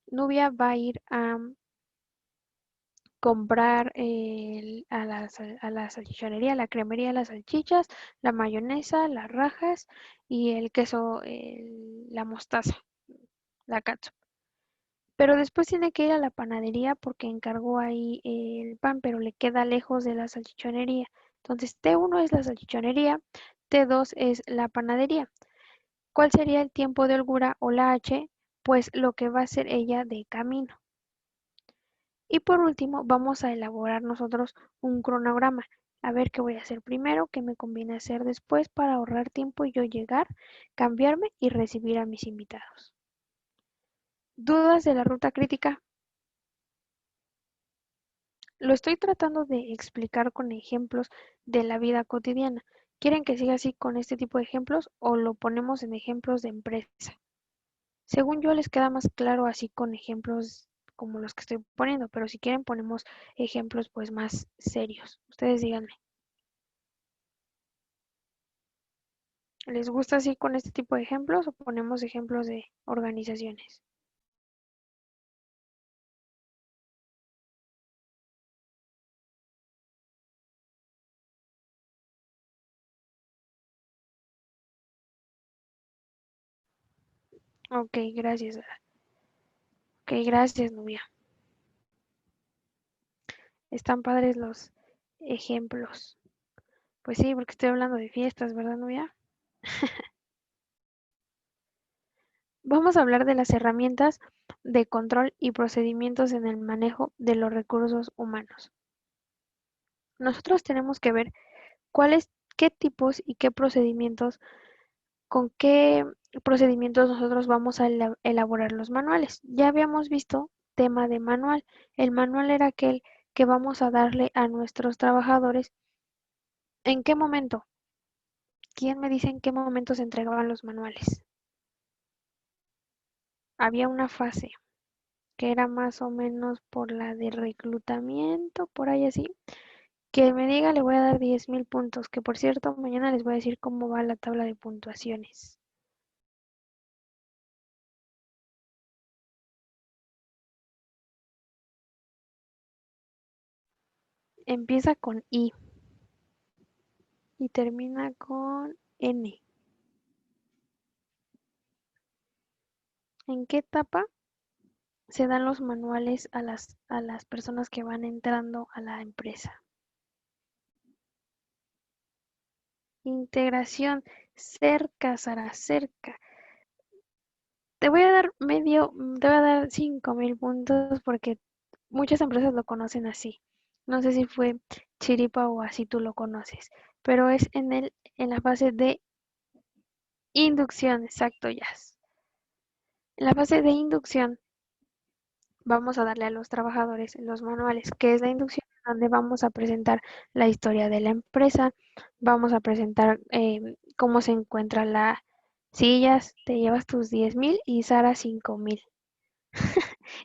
Nubia va a ir a comprar a la salchichonería, la cremería, las salchichas, la mayonesa, las rajas y el queso, la mostaza, la catsup. Pero después tiene que ir a la panadería porque encargó ahí el pan, pero le queda lejos de la salchichonería. Entonces T1 es la salchichonería, T2 es la panadería. ¿Cuál sería el tiempo de holgura o la H? Pues lo que va a hacer ella de camino. Y por último, vamos a elaborar nosotros un cronograma. A ver qué voy a hacer primero, qué me conviene hacer después para ahorrar tiempo y yo llegar, cambiarme y recibir a mis invitados. ¿Dudas de la ruta crítica? Lo estoy tratando de explicar con ejemplos de la vida cotidiana. ¿Quieren que siga así con este tipo de ejemplos o lo ponemos en ejemplos de empresa? Según yo les queda más claro así con ejemplos como los que estoy poniendo, pero si quieren ponemos ejemplos pues más serios. Ustedes díganme. ¿Les gusta así con este tipo de ejemplos o ponemos ejemplos de organizaciones? Ok, gracias. Ok, gracias, Nubia. Están padres los ejemplos. Pues sí, porque estoy hablando de fiestas, ¿verdad, Nubia? Vamos a hablar de las herramientas de control y procedimientos en el manejo de los recursos humanos. Nosotros tenemos que ver cuáles, qué tipos y qué procedimientos, con qué procedimientos nosotros vamos a elaborar los manuales. Ya habíamos visto tema de manual. El manual era aquel que vamos a darle a nuestros trabajadores. ¿En qué momento? ¿Quién me dice en qué momento se entregaban los manuales? Había una fase que era más o menos por la de reclutamiento, por ahí así. Que me diga le voy a dar 10.000 puntos, que por cierto, mañana les voy a decir cómo va la tabla de puntuaciones. empieza con I y termina con N. ¿En qué etapa se dan los manuales a las personas que van entrando a la empresa? Integración, cerca, Sara, cerca. Te voy a dar te voy a dar 5,000 puntos porque muchas empresas lo conocen así. No sé si fue chiripa o así tú lo conoces, pero es en la fase de inducción, exacto, Jazz. En la fase de inducción vamos a darle a los trabajadores los manuales, que es la inducción donde vamos a presentar la historia de la empresa, vamos a presentar cómo se encuentra la sillas, te llevas tus 10,000 y Sara 5,000.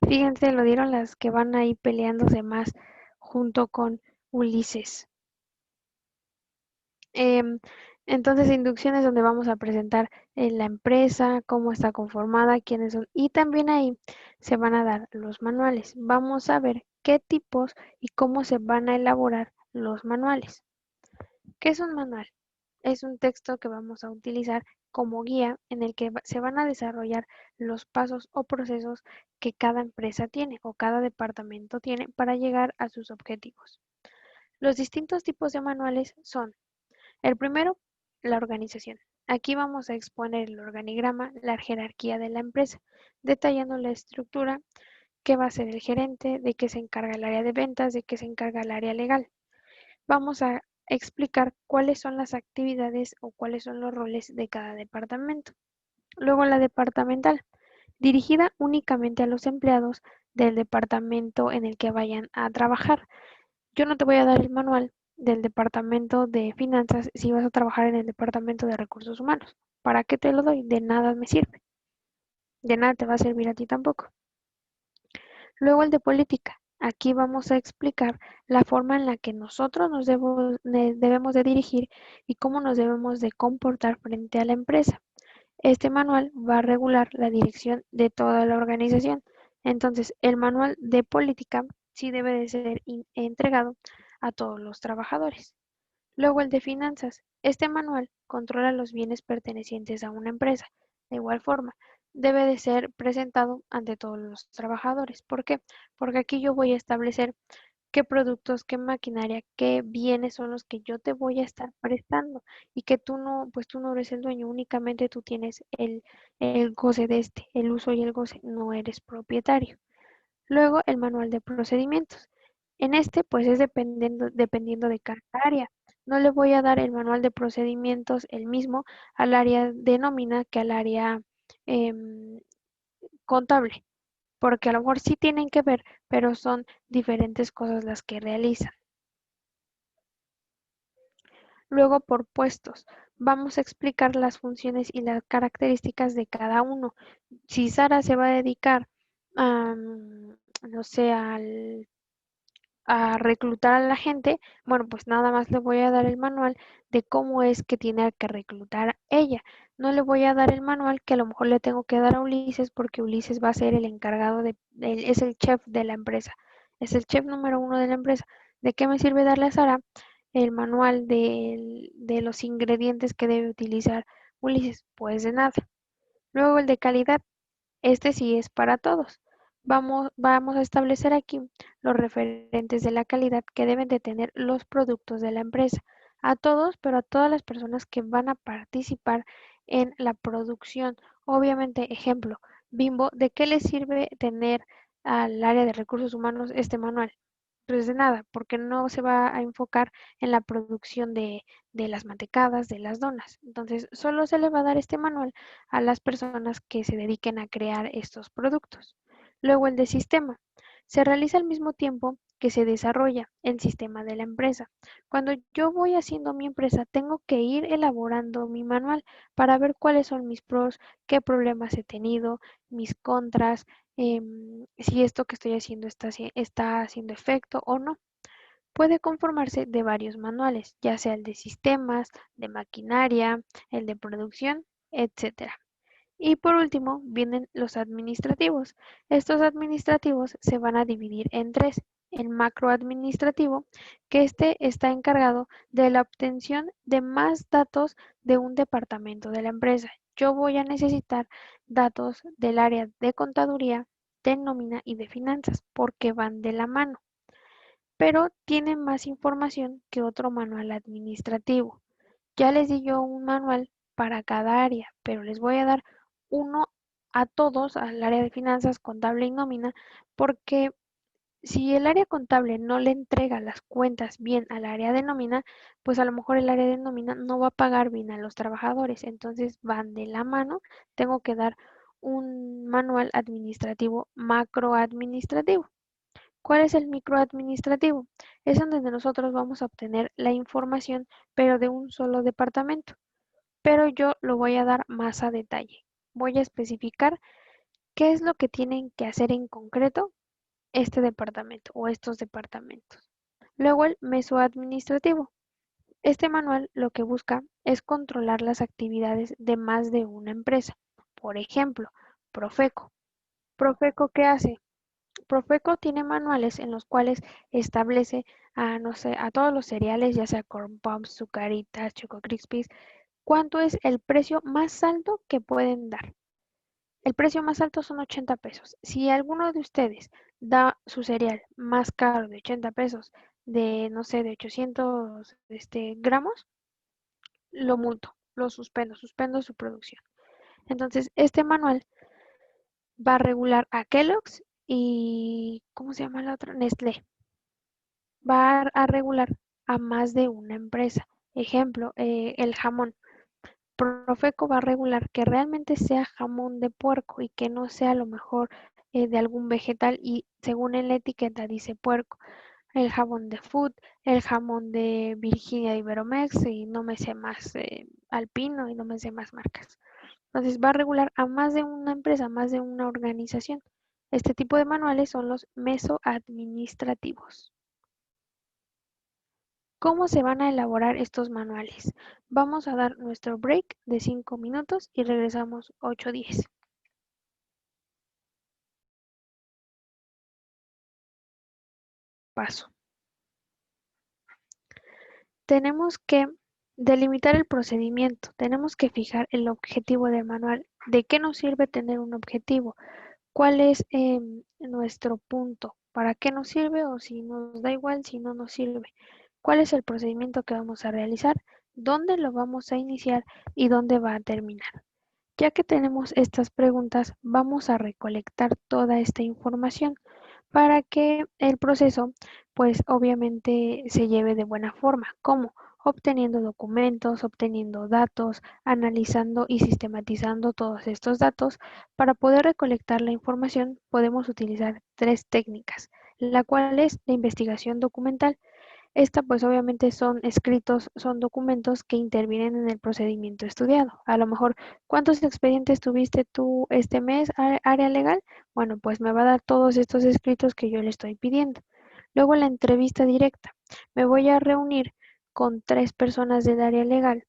Fíjense, lo dieron las que van ahí peleándose más junto con Ulises. Em, entonces, inducción es donde vamos a presentar la empresa, cómo está conformada, quiénes son, y también ahí se van a dar los manuales. Vamos a ver qué tipos y cómo se van a elaborar los manuales. ¿Qué es un manual? Es un texto que vamos a utilizar como guía en el que se van a desarrollar los pasos o procesos que cada empresa tiene o cada departamento tiene para llegar a sus objetivos. Los distintos tipos de manuales son: el primero, la organización. Aquí vamos a exponer el organigrama, la jerarquía de la empresa, detallando la estructura, qué va a ser el gerente, de qué se encarga el área de ventas, de qué se encarga el área legal. Vamos a explicar cuáles son las actividades o cuáles son los roles de cada departamento. Luego la departamental, dirigida únicamente a los empleados del departamento en el que vayan a trabajar. Yo no te voy a dar el manual del departamento de finanzas si vas a trabajar en el departamento de recursos humanos. ¿Para qué te lo doy? De nada me sirve. De nada te va a servir a ti tampoco. Luego el de política. Aquí vamos a explicar la forma en la que nosotros debemos de dirigir y cómo nos debemos de comportar frente a la empresa. Este manual va a regular la dirección de toda la organización. Entonces, el manual de política sí debe de ser entregado a todos los trabajadores. Luego el de finanzas. Este manual controla los bienes pertenecientes a una empresa. De igual forma, debe de ser presentado ante todos los trabajadores. ¿Por qué? Porque aquí yo voy a establecer qué productos, qué maquinaria, qué bienes son los que yo te voy a estar prestando y que tú no, pues tú no eres el dueño, únicamente tú tienes el goce de el uso y el goce, no eres propietario. Luego el manual de procedimientos. En este, pues es dependiendo de cada área. No le voy a dar el manual de procedimientos el mismo al área de nómina que al área em, contable, porque a lo mejor sí tienen que ver, pero son diferentes cosas las que realizan. Luego, por puestos, vamos a explicar las funciones y las características de cada uno. Si Sara se va a dedicar a, no sé, a reclutar a la gente, bueno, pues nada más le voy a dar el manual de cómo es que tiene que reclutar ella. No le voy a dar el manual que a lo mejor le tengo que dar a Ulises porque Ulises va a ser el encargado es el chef de la empresa, es el chef número uno de la empresa. ¿De qué me sirve darle a Sara el manual de los ingredientes que debe utilizar Ulises? Pues de nada. Luego el de calidad. Este sí es para todos. Vamos a establecer aquí los referentes de la calidad que deben de tener los productos de la empresa. A todos, pero a todas las personas que van a participar en la producción. Obviamente, ejemplo, Bimbo, ¿de qué le sirve tener al área de recursos humanos este manual? Pues de nada, porque no se va a enfocar en la producción de las mantecadas, de las donas. Entonces, solo se le va a dar este manual a las personas que se dediquen a crear estos productos. Luego, el de sistema. Se realiza al mismo tiempo que se desarrolla el sistema de la empresa. Cuando yo voy haciendo mi empresa, tengo que ir elaborando mi manual para ver cuáles son mis pros, qué problemas he tenido, mis contras, si esto que estoy haciendo está haciendo efecto o no. Puede conformarse de varios manuales, ya sea el de sistemas, de maquinaria, el de producción, etcétera. Y por último, vienen los administrativos. Estos administrativos se van a dividir en tres. el macro administrativo, que este está encargado de la obtención de más datos de un departamento de la empresa. Yo voy a necesitar datos del área de contaduría, de nómina y de finanzas, porque van de la mano, pero tienen más información que otro manual administrativo. Ya les di yo un manual para cada área, pero les voy a dar uno a todos, al área de finanzas, contable y nómina, porque si el área contable no le entrega las cuentas bien al área de nómina, pues a lo mejor el área de nómina no va a pagar bien a los trabajadores. Entonces van de la mano. Tengo que dar un manual administrativo macro administrativo. ¿Cuál es el microadministrativo? Es donde nosotros vamos a obtener la información, pero de un solo departamento. Pero yo lo voy a dar más a detalle. Voy a especificar qué es lo que tienen que hacer en concreto este departamento o estos departamentos. Luego el mesoadministrativo. Este manual lo que busca es controlar las actividades de más de una empresa. Por ejemplo, Profeco. ¿Profeco qué hace? Profeco tiene manuales en los cuales establece a, no sé, a todos los cereales, ya sea Corn Pops, Zucaritas, Choco Crispies, cuánto es el precio más alto que pueden dar. El precio más alto son 80 pesos. Si alguno de ustedes da su cereal más caro de 80 pesos, de, no sé, de 800 gramos, lo multo, lo suspendo su producción. Entonces, este manual va a regular a Kellogg's y, ¿cómo se llama la otra? Nestlé. Va a regular a más de una empresa. Ejemplo, el jamón. Profeco va a regular que realmente sea jamón de puerco y que no sea a lo mejor de algún vegetal y según en la etiqueta dice puerco. El jamón de Food, el jamón de Virginia de Iberomex y no me sé más Alpino y no me sé más marcas. Entonces va a regular a más de una empresa, más de una organización. Este tipo de manuales son los mesoadministrativos. ¿Cómo se van a elaborar estos manuales? Vamos a dar nuestro break de 5 minutos y regresamos 8:10. Paso. Tenemos que delimitar el procedimiento, tenemos que fijar el objetivo del manual. ¿De qué nos sirve tener un objetivo? ¿Cuál es nuestro punto? ¿Para qué nos sirve o si nos da igual si no nos sirve? ¿Cuál es el procedimiento que vamos a realizar? ¿Dónde lo vamos a iniciar y dónde va a terminar? Ya que tenemos estas preguntas, vamos a recolectar toda esta información para que el proceso, pues obviamente se lleve de buena forma. ¿Cómo? Obteniendo documentos, obteniendo datos, analizando y sistematizando todos estos datos. Para poder recolectar la información podemos utilizar tres técnicas, la cual es la investigación documental. Esta pues obviamente son escritos, son documentos que intervienen en el procedimiento estudiado. A lo mejor, ¿cuántos expedientes tuviste tú este mes, área legal? Bueno, pues me va a dar todos estos escritos que yo le estoy pidiendo. Luego la entrevista directa. Me voy a reunir con tres personas del área legal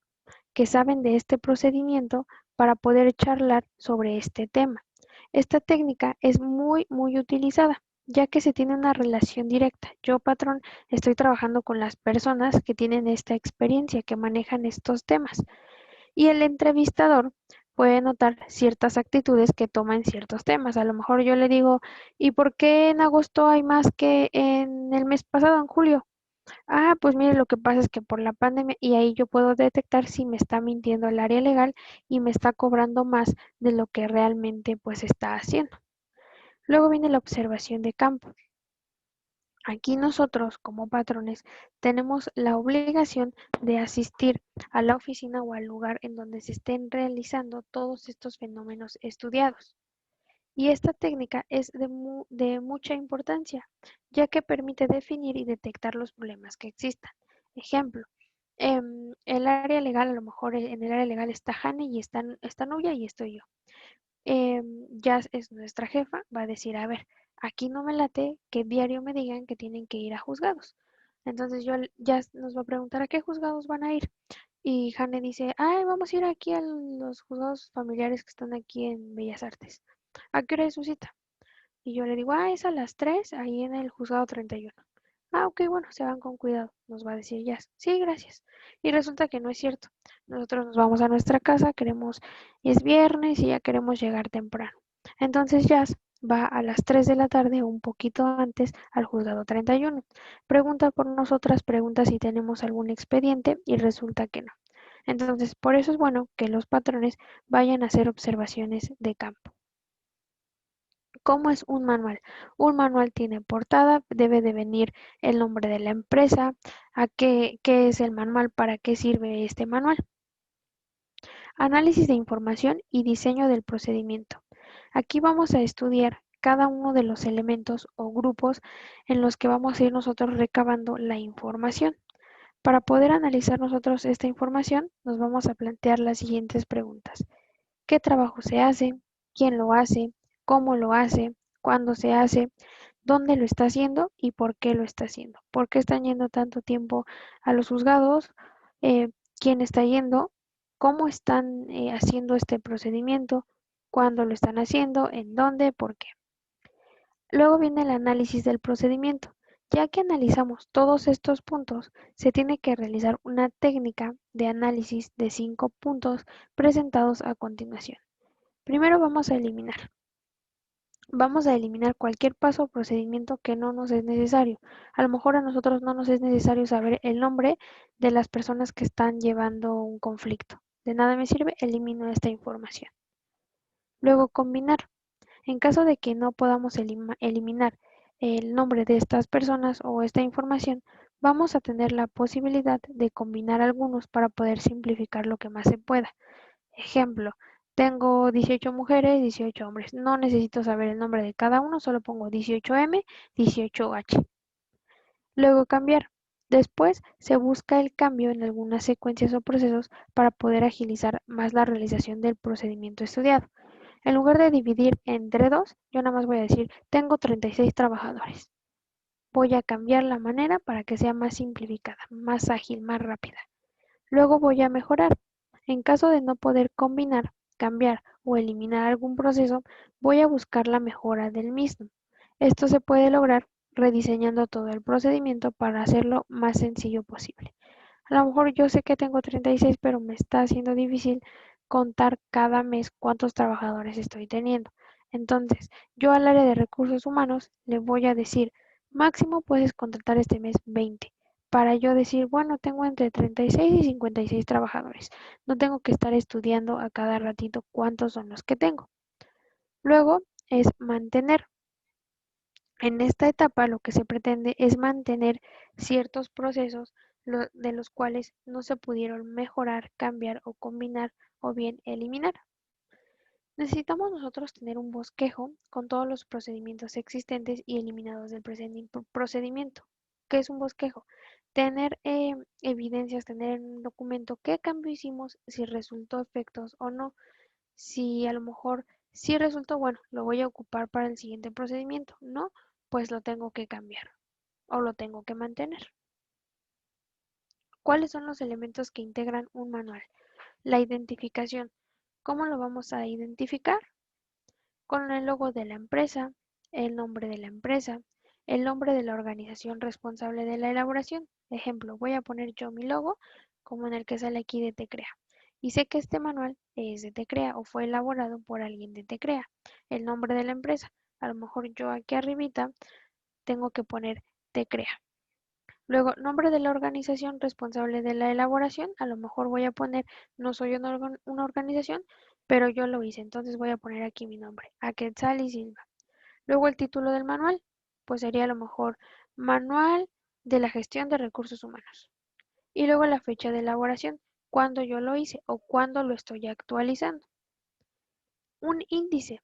que saben de este procedimiento para poder charlar sobre este tema. Esta técnica es muy utilizada, ya que se tiene una relación directa. Yo, patrón, estoy trabajando con las personas que tienen esta experiencia, que manejan estos temas. Y el entrevistador puede notar ciertas actitudes que toma en ciertos temas. A lo mejor yo le digo, ¿y por qué en agosto hay más que en el mes pasado, en julio? Ah, pues mire, lo que pasa es que por la pandemia, y ahí yo puedo detectar si me está mintiendo el área legal y me está cobrando más de lo que realmente pues está haciendo. Luego viene la observación de campo. Aquí nosotros como patrones tenemos la obligación de asistir a la oficina o al lugar en donde se estén realizando todos estos fenómenos estudiados. Y esta técnica es de mucha importancia, ya que permite definir y detectar los problemas que existan. Ejemplo, el área legal, a lo mejor en el área legal está Jane y está Nuya y estoy yo. Jazz es nuestra jefa, va a decir, a ver, aquí no me late que diario me digan que tienen que ir a juzgados. Entonces Jazz nos va a preguntar a qué juzgados van a ir. Y Jane dice, ay, vamos a ir aquí a los juzgados familiares que están aquí en Bellas Artes. ¿A qué hora es su cita? Y yo le digo, es a las 3 ahí en el juzgado 31. Ok, bueno, se van con cuidado, nos va a decir Jazz. Sí, gracias. Y resulta que no es cierto. Nosotros nos vamos a nuestra casa, es viernes y ya queremos llegar temprano. Entonces Jazz va a las 3 de la tarde, un poquito antes, al juzgado 31. Pregunta por nosotras, pregunta si tenemos algún expediente y resulta que no. Entonces, por eso es bueno que los patrones vayan a hacer observaciones de campo. ¿Cómo es un manual? Un manual tiene portada, debe de venir el nombre de la empresa, qué es el manual, para qué sirve este manual. Análisis de información y diseño del procedimiento. Aquí vamos a estudiar cada uno de los elementos o grupos en los que vamos a ir nosotros recabando la información. Para poder analizar nosotros esta información, nos vamos a plantear las siguientes preguntas. ¿Qué trabajo se hace? ¿Quién lo hace? ¿Cómo lo hace? ¿Cuándo se hace? ¿Dónde lo está haciendo y por qué lo está haciendo? ¿Por qué están yendo tanto tiempo a los juzgados? ¿Quién está yendo? ¿Cómo están haciendo este procedimiento? ¿Cuándo lo están haciendo? ¿En dónde? ¿Por qué? Luego viene el análisis del procedimiento. Ya que analizamos todos estos puntos, se tiene que realizar una técnica de análisis de 5 puntos presentados a continuación. Primero vamos a eliminar. Vamos a eliminar cualquier paso o procedimiento que no nos es necesario. A lo mejor a nosotros no nos es necesario saber el nombre de las personas que están llevando un conflicto. De nada me sirve, elimino esta información. Luego combinar. En caso de que no podamos eliminar el nombre de estas personas o esta información, vamos a tener la posibilidad de combinar algunos para poder simplificar lo que más se pueda. Ejemplo, tengo 18 mujeres, 18 hombres. No necesito saber el nombre de cada uno, solo pongo 18M, 18H. Luego cambiar. Después se busca el cambio en algunas secuencias o procesos para poder agilizar más la realización del procedimiento estudiado. En lugar de dividir entre dos, yo nada más voy a decir, tengo 36 trabajadores. Voy a cambiar la manera para que sea más simplificada, más ágil, más rápida. Luego voy a mejorar. En caso de no poder combinar, cambiar o eliminar algún proceso, voy a buscar la mejora del mismo. Esto se puede lograr rediseñando todo el procedimiento para hacerlo más sencillo posible. A lo mejor yo sé que tengo 36, pero me está haciendo difícil contar cada mes cuántos trabajadores estoy teniendo. Entonces, yo al área de recursos humanos le voy a decir, máximo puedes contratar este mes 20, para yo decir, bueno, tengo entre 36 y 56 trabajadores. No tengo que estar estudiando a cada ratito cuántos son los que tengo. Luego es mantener. En esta etapa lo que se pretende es mantener ciertos procesos de los cuales no se pudieron mejorar, cambiar o combinar o bien eliminar. Necesitamos nosotros tener un bosquejo con todos los procedimientos existentes y eliminados del procedimiento. ¿Qué es un bosquejo? Tener evidencias, tener en un documento qué cambio hicimos, si resultó efectos o no. Si a lo mejor sí resultó, bueno, lo voy a ocupar para el siguiente procedimiento. No, pues lo tengo que cambiar o lo tengo que mantener. ¿Cuáles son los elementos que integran un manual? La identificación. ¿Cómo lo vamos a identificar? Con el logo de la empresa, el nombre de la empresa, el nombre de la organización responsable de la elaboración. Ejemplo, voy a poner yo mi logo como en el que sale aquí de Tecrea. Y sé que este manual es de Tecrea o fue elaborado por alguien de Tecrea. El nombre de la empresa. A lo mejor yo aquí arribita tengo que poner Tecrea. Luego, nombre de la organización responsable de la elaboración. A lo mejor voy a poner, no soy una organización, pero yo lo hice. Entonces voy a poner aquí mi nombre, Aquetzal y Silva. Luego el título del manual, pues sería a lo mejor Manual de la Gestión de Recursos Humanos. Y luego la fecha de elaboración, cuándo yo lo hice o cuándo lo estoy actualizando. Un índice.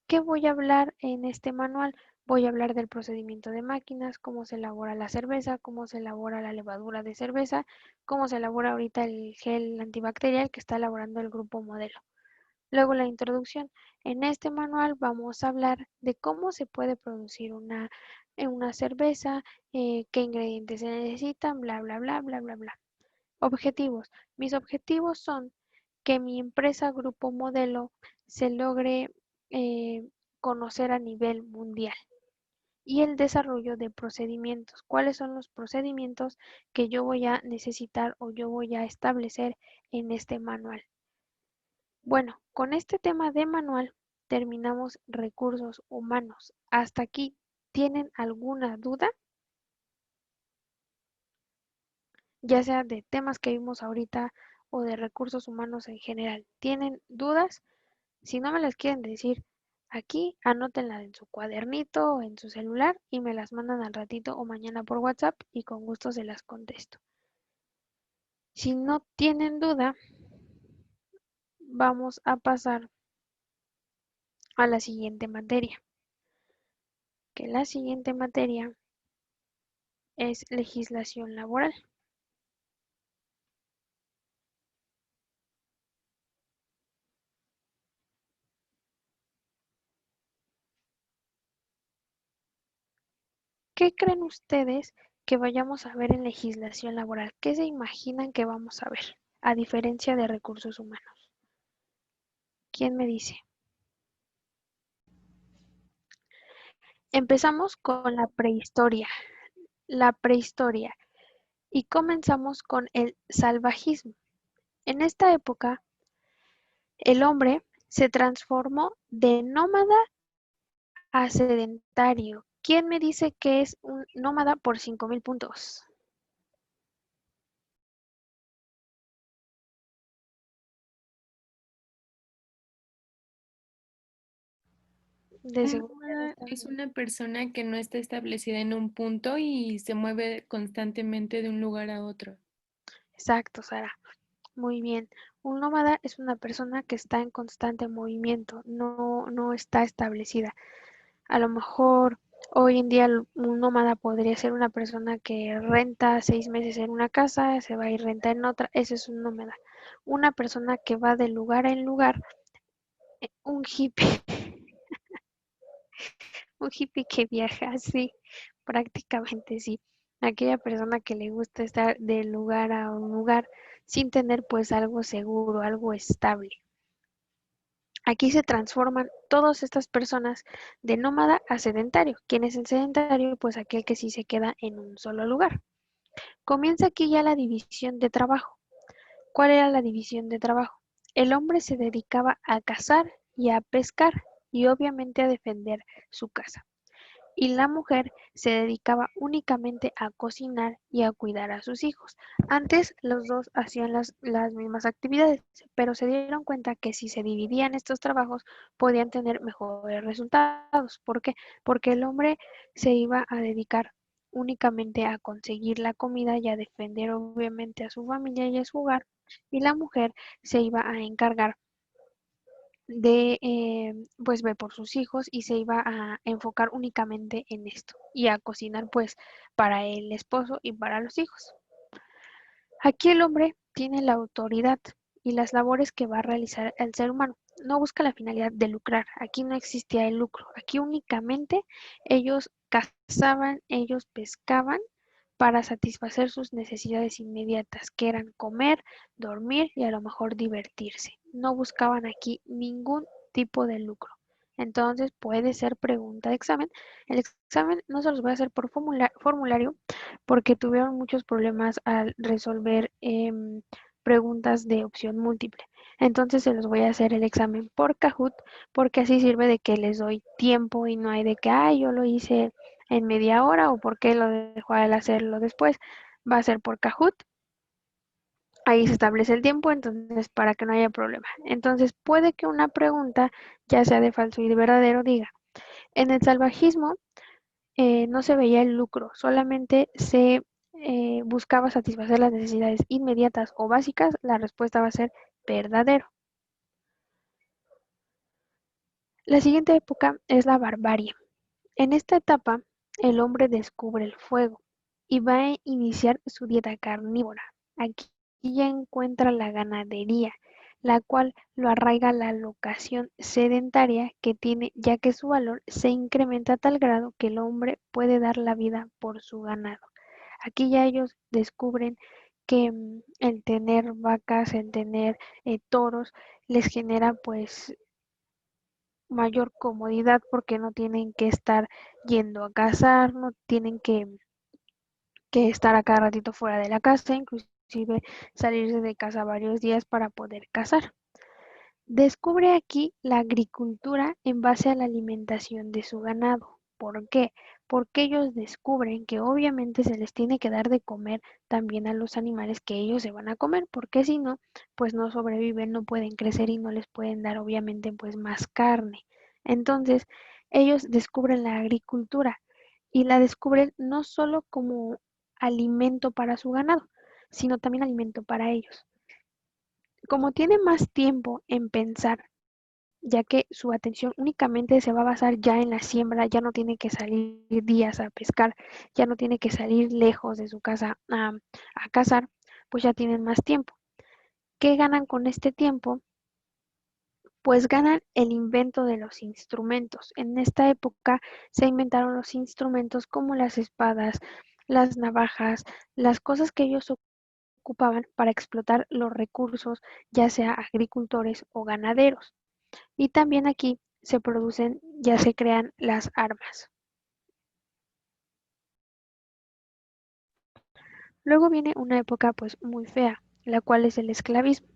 ¿Qué voy a hablar en este manual? Voy a hablar del procedimiento de máquinas, cómo se elabora la cerveza, cómo se elabora la levadura de cerveza, cómo se elabora ahorita el gel antibacterial que está elaborando el grupo modelo. Luego la introducción. En este manual vamos a hablar de cómo se puede producir una cerveza, qué ingredientes se necesitan, bla, bla, bla, bla, bla, bla. Objetivos. Mis objetivos son que mi empresa grupo modelo se logre eh, conocer a nivel mundial y el desarrollo de procedimientos. ¿Cuáles son los procedimientos que yo voy a necesitar o yo voy a establecer en este manual? Bueno, con este tema de manual terminamos recursos humanos. ¿Hasta aquí tienen alguna duda? Ya sea de temas que vimos ahorita o de recursos humanos en general. ¿Tienen dudas? Si no me las quieren decir aquí, anótenlas en su cuadernito o en su celular y me las mandan al ratito o mañana por WhatsApp y con gusto se las contesto. Si no tienen duda, vamos a pasar a la siguiente materia, que la siguiente materia es legislación laboral. ¿Qué creen ustedes que vayamos a ver en legislación laboral? ¿Qué se imaginan que vamos a ver? A diferencia de recursos humanos. ¿Quién me dice? Empezamos con la prehistoria. La prehistoria. Y comenzamos con el salvajismo. En esta época, el hombre se transformó de nómada a sedentario. ¿Quién me dice que es un nómada por 5,000 puntos? De Un seguro ya lo nómada están. es una persona que no está establecida en un punto y se mueve constantemente de un lugar a otro. Exacto, Sara. Muy bien. Un nómada es una persona que está en constante movimiento, no está establecida. A lo mejor hoy en día un nómada podría ser una persona que renta 6 meses en una casa, se va y renta en otra. Ese es un nómada. Una persona que va de lugar en lugar, un hippie, un hippie que viaja, sí, prácticamente sí. Aquella persona que le gusta estar de lugar a un lugar sin tener pues algo seguro, algo estable. Aquí se transforman todas estas personas de nómada a sedentario. ¿Quién es el sedentario? Pues aquel que sí se queda en un solo lugar. Comienza aquí ya la división de trabajo. ¿Cuál era la división de trabajo? El hombre se dedicaba a cazar y a pescar y obviamente a defender su casa. Y la mujer se dedicaba únicamente a cocinar y a cuidar a sus hijos. Antes los dos hacían las mismas actividades, pero se dieron cuenta que si se dividían estos trabajos podían tener mejores resultados. ¿Por qué? Porque el hombre se iba a dedicar únicamente a conseguir la comida y a defender obviamente a su familia y a su hogar, y la mujer se iba a encargar de pues ver por sus hijos y se iba a enfocar únicamente en esto y a cocinar pues para el esposo y para los hijos. Aquí el hombre tiene la autoridad y las labores que va a realizar el ser humano. No busca la finalidad de lucrar. Aquí no existía el lucro. Aquí únicamente ellos cazaban, ellos pescaban para satisfacer sus necesidades inmediatas, que eran comer, dormir y a lo mejor divertirse. No buscaban aquí ningún tipo de lucro. Entonces puede ser pregunta de examen. El examen no se los voy a hacer por formulario porque tuvieron muchos problemas al resolver preguntas de opción múltiple. Entonces se los voy a hacer el examen por Kahoot porque así sirve de que les doy tiempo y no hay de que, ay, yo lo hice en media hora o por qué lo dejo a él hacerlo después. Va a ser por Kahoot. Ahí se establece el tiempo, entonces para que no haya problema. Entonces puede que una pregunta, ya sea de falso y de verdadero, diga, en el salvajismo no se veía el lucro, solamente se buscaba satisfacer las necesidades inmediatas o básicas. La respuesta va a ser verdadero. La siguiente época es la barbarie. En esta etapa, el hombre descubre el fuego y va a iniciar su dieta carnívora. Aquí ya encuentra la ganadería, la cual lo arraiga a la locación sedentaria que tiene, ya que su valor se incrementa a tal grado que el hombre puede dar la vida por su ganado. Aquí ya ellos descubren que el tener vacas, el tener toros, les genera pues mayor comodidad porque no tienen que estar yendo a cazar, no tienen que estar a cada ratito fuera de la casa, inclusive salirse de casa varios días para poder cazar. Descubre aquí la agricultura en base a la alimentación de su ganado. ¿Por qué? Porque ellos descubren que obviamente se les tiene que dar de comer también a los animales que ellos se van a comer, porque si no, pues no sobreviven, no pueden crecer y no les pueden dar obviamente pues más carne. Entonces, ellos descubren la agricultura y la descubren no solo como alimento para su ganado, sino también alimento para ellos. Como tiene más tiempo en pensar, ya que su atención únicamente se va a basar ya en la siembra, ya no tiene que salir días a pescar, ya no tiene que salir lejos de su casa a cazar, pues ya tienen más tiempo. ¿Qué ganan con este tiempo? Pues ganan el invento de los instrumentos. En esta época se inventaron los instrumentos como las espadas, las navajas, las cosas que ellos ocupaban para explotar los recursos, ya sea agricultores o ganaderos. Y también aquí se producen, ya se crean las armas. Luego viene una época pues muy fea, la cual es el esclavismo.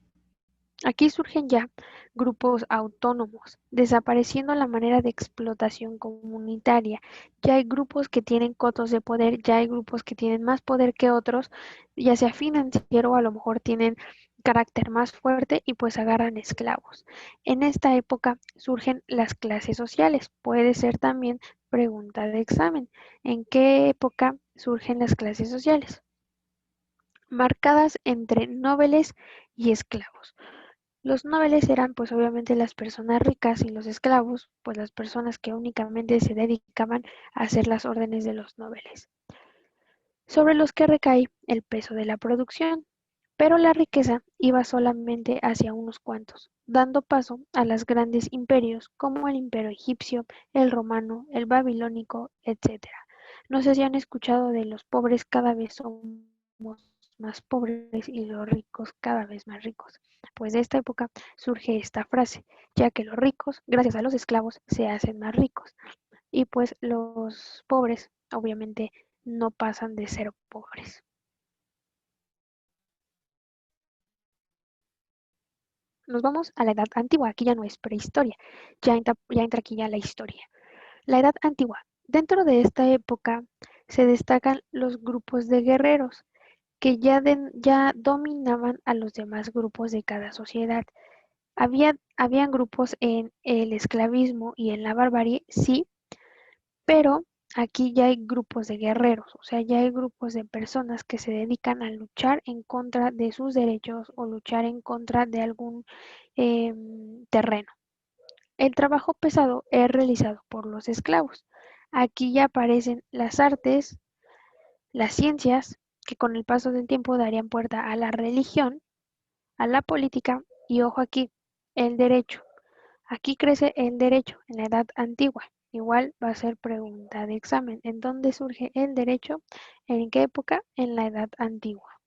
Aquí surgen ya grupos autónomos, desapareciendo la manera de explotación comunitaria. Ya hay grupos que tienen cotos de poder, ya hay grupos que tienen más poder que otros, ya sea financiero o a lo mejor tienen carácter más fuerte y pues agarran esclavos. En esta época surgen las clases sociales. Puede ser también pregunta de examen. ¿En qué época surgen las clases sociales? Marcadas entre nobles y esclavos. Los nobles eran pues obviamente las personas ricas y los esclavos pues las personas que únicamente se dedicaban a hacer las órdenes de los nobles, sobre los que recae el peso de la producción, pero la riqueza iba solamente hacia unos cuantos, dando paso a los grandes imperios como el imperio egipcio, el romano, el babilónico, etcétera. No sé si han escuchado de los pobres cada vez somos más pobres y los ricos cada vez más ricos. Pues de esta época surge esta frase, ya que los ricos, gracias a los esclavos, se hacen más ricos y pues los pobres obviamente no pasan de ser pobres. Nos vamos a la edad antigua, aquí ya no es prehistoria, ya entra aquí ya la historia. La edad antigua. Dentro de esta época se destacan los grupos de guerreros que ya dominaban a los demás grupos de cada sociedad. Habían grupos en el esclavismo y en la barbarie, sí, pero aquí ya hay grupos de guerreros, o sea, ya hay grupos de personas que se dedican a luchar en contra de sus derechos o luchar en contra de algún terreno. El trabajo pesado es realizado por los esclavos. Aquí ya aparecen las artes, las ciencias, que con el paso del tiempo darían puerta a la religión, a la política y, ojo aquí, el derecho. Aquí crece el derecho en la edad antigua. Igual va a ser pregunta de examen. ¿En dónde surge el derecho? ¿En qué época? En la edad antigua.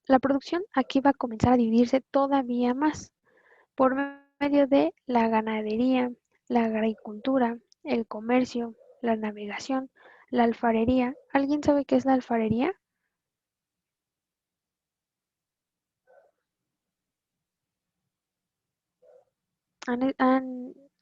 La producción aquí va a comenzar a dividirse todavía más por medio de la ganadería, la agricultura, el comercio, la navegación, la alfarería. ¿Alguien sabe qué es la alfarería?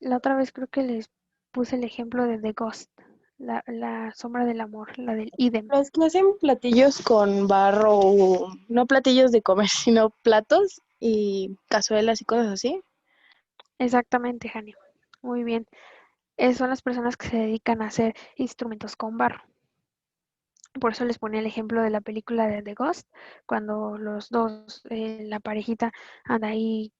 La otra vez creo que les puse el ejemplo de The Ghost, la sombra del amor, la del idem. Los que hacen platillos con barro, no platillos de comer, sino platos y cazuelas y cosas así. Exactamente, Jani. Muy bien. Son las personas que se dedican a hacer instrumentos con barro. Por eso les ponía el ejemplo de la película de The Ghost, cuando los dos, la parejita, anda ahí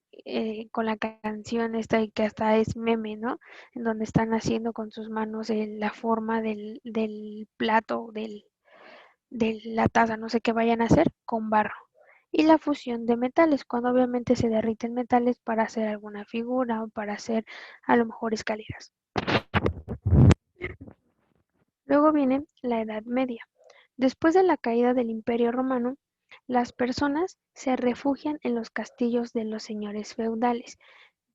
con la canción esta y que hasta es meme, ¿no? En donde están haciendo con sus manos la forma del plato, de la taza, no sé qué vayan a hacer, con barro. Y la fusión de metales, cuando obviamente se derriten metales para hacer alguna figura o para hacer a lo mejor escaleras. Luego viene la Edad Media. Después de la caída del Imperio Romano, Las personas se refugian en los castillos de los señores feudales.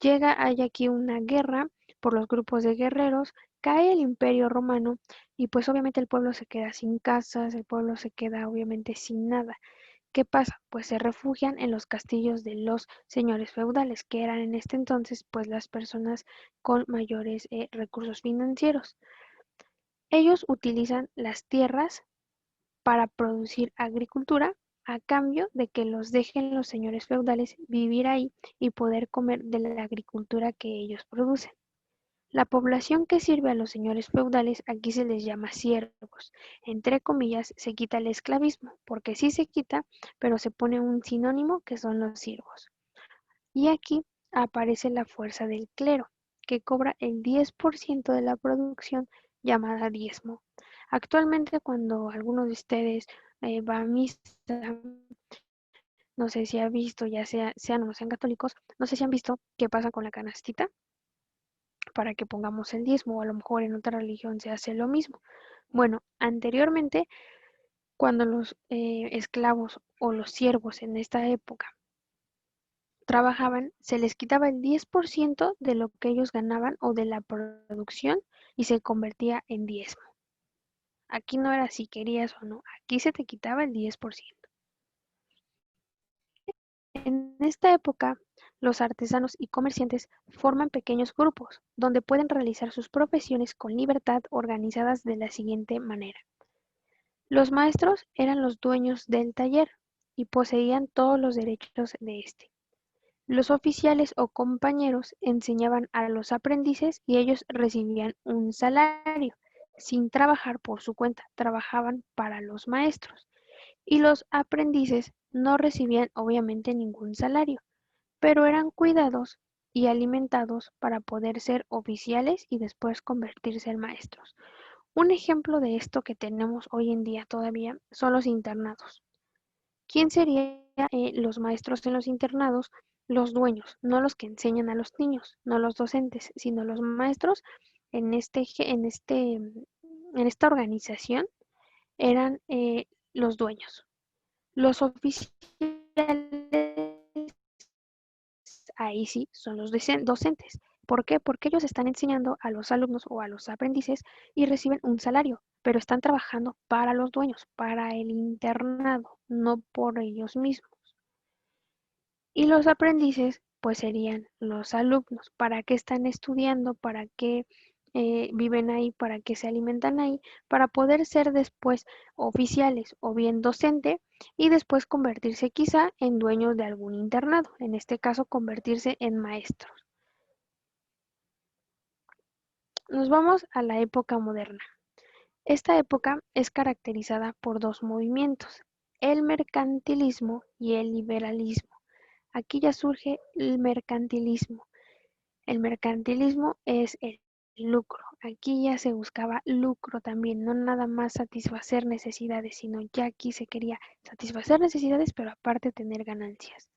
Hay aquí una guerra por los grupos de guerreros, cae el Imperio Romano y pues obviamente el pueblo se queda sin casas, el pueblo se queda obviamente sin nada. ¿Qué pasa? Pues se refugian en los castillos de los señores feudales, que eran en este entonces pues las personas con mayores recursos financieros. Ellos utilizan las tierras para producir agricultura a cambio de que los dejen los señores feudales vivir ahí y poder comer de la agricultura que ellos producen. La población que sirve a los señores feudales aquí se les llama siervos. Entre comillas, se quita el esclavismo, porque sí se quita, pero se pone un sinónimo que son los siervos. Y aquí aparece la fuerza del clero, que cobra el 10% de la producción llamada diezmo. Actualmente cuando algunos de ustedes va a misa, no sé si ha visto, ya sean o no sean católicos, no sé si han visto qué pasa con la canastita para que pongamos el diezmo, o a lo mejor en otra religión se hace lo mismo. Bueno, anteriormente, cuando los esclavos o los siervos en esta época trabajaban, se les quitaba el 10% de lo que ellos ganaban o de la producción y se convertía en diezmo. Aquí no era si querías o no, aquí se te quitaba el 10%. En esta época, los artesanos y comerciantes forman pequeños grupos, donde pueden realizar sus profesiones con libertad organizadas de la siguiente manera. Los maestros eran los dueños del taller y poseían todos los derechos de este. Los oficiales o compañeros enseñaban a los aprendices y ellos recibían un salario. Sin trabajar por su cuenta, trabajaban para los maestros. Y los aprendices no recibían obviamente ningún salario, pero eran cuidados y alimentados para poder ser oficiales y después convertirse en maestros. Un ejemplo de esto que tenemos hoy en día todavía son los internados. ¿Quién serían los maestros en los internados? Los dueños, no los que enseñan a los niños, no los docentes, sino los maestros en esta organización eran los dueños. Los oficiales ahí sí son los docentes. ¿Por qué? Porque ellos están enseñando a los alumnos o a los aprendices y reciben un salario, pero están trabajando para los dueños, para el internado, no por ellos mismos. Y los aprendices, pues serían los alumnos. ¿Para qué están estudiando? ¿Para qué viven ahí? ¿Para qué se alimentan ahí? Para poder ser después oficiales o bien docente y después convertirse quizá en dueños de algún internado. En este caso, convertirse en maestros. Nos vamos a la época moderna. Esta época es caracterizada por dos movimientos, el mercantilismo y el liberalismo. Aquí ya surge el mercantilismo. El mercantilismo es el lucro. Aquí ya se buscaba lucro también, no nada más satisfacer necesidades, sino ya aquí se quería satisfacer necesidades, pero aparte tener ganancias.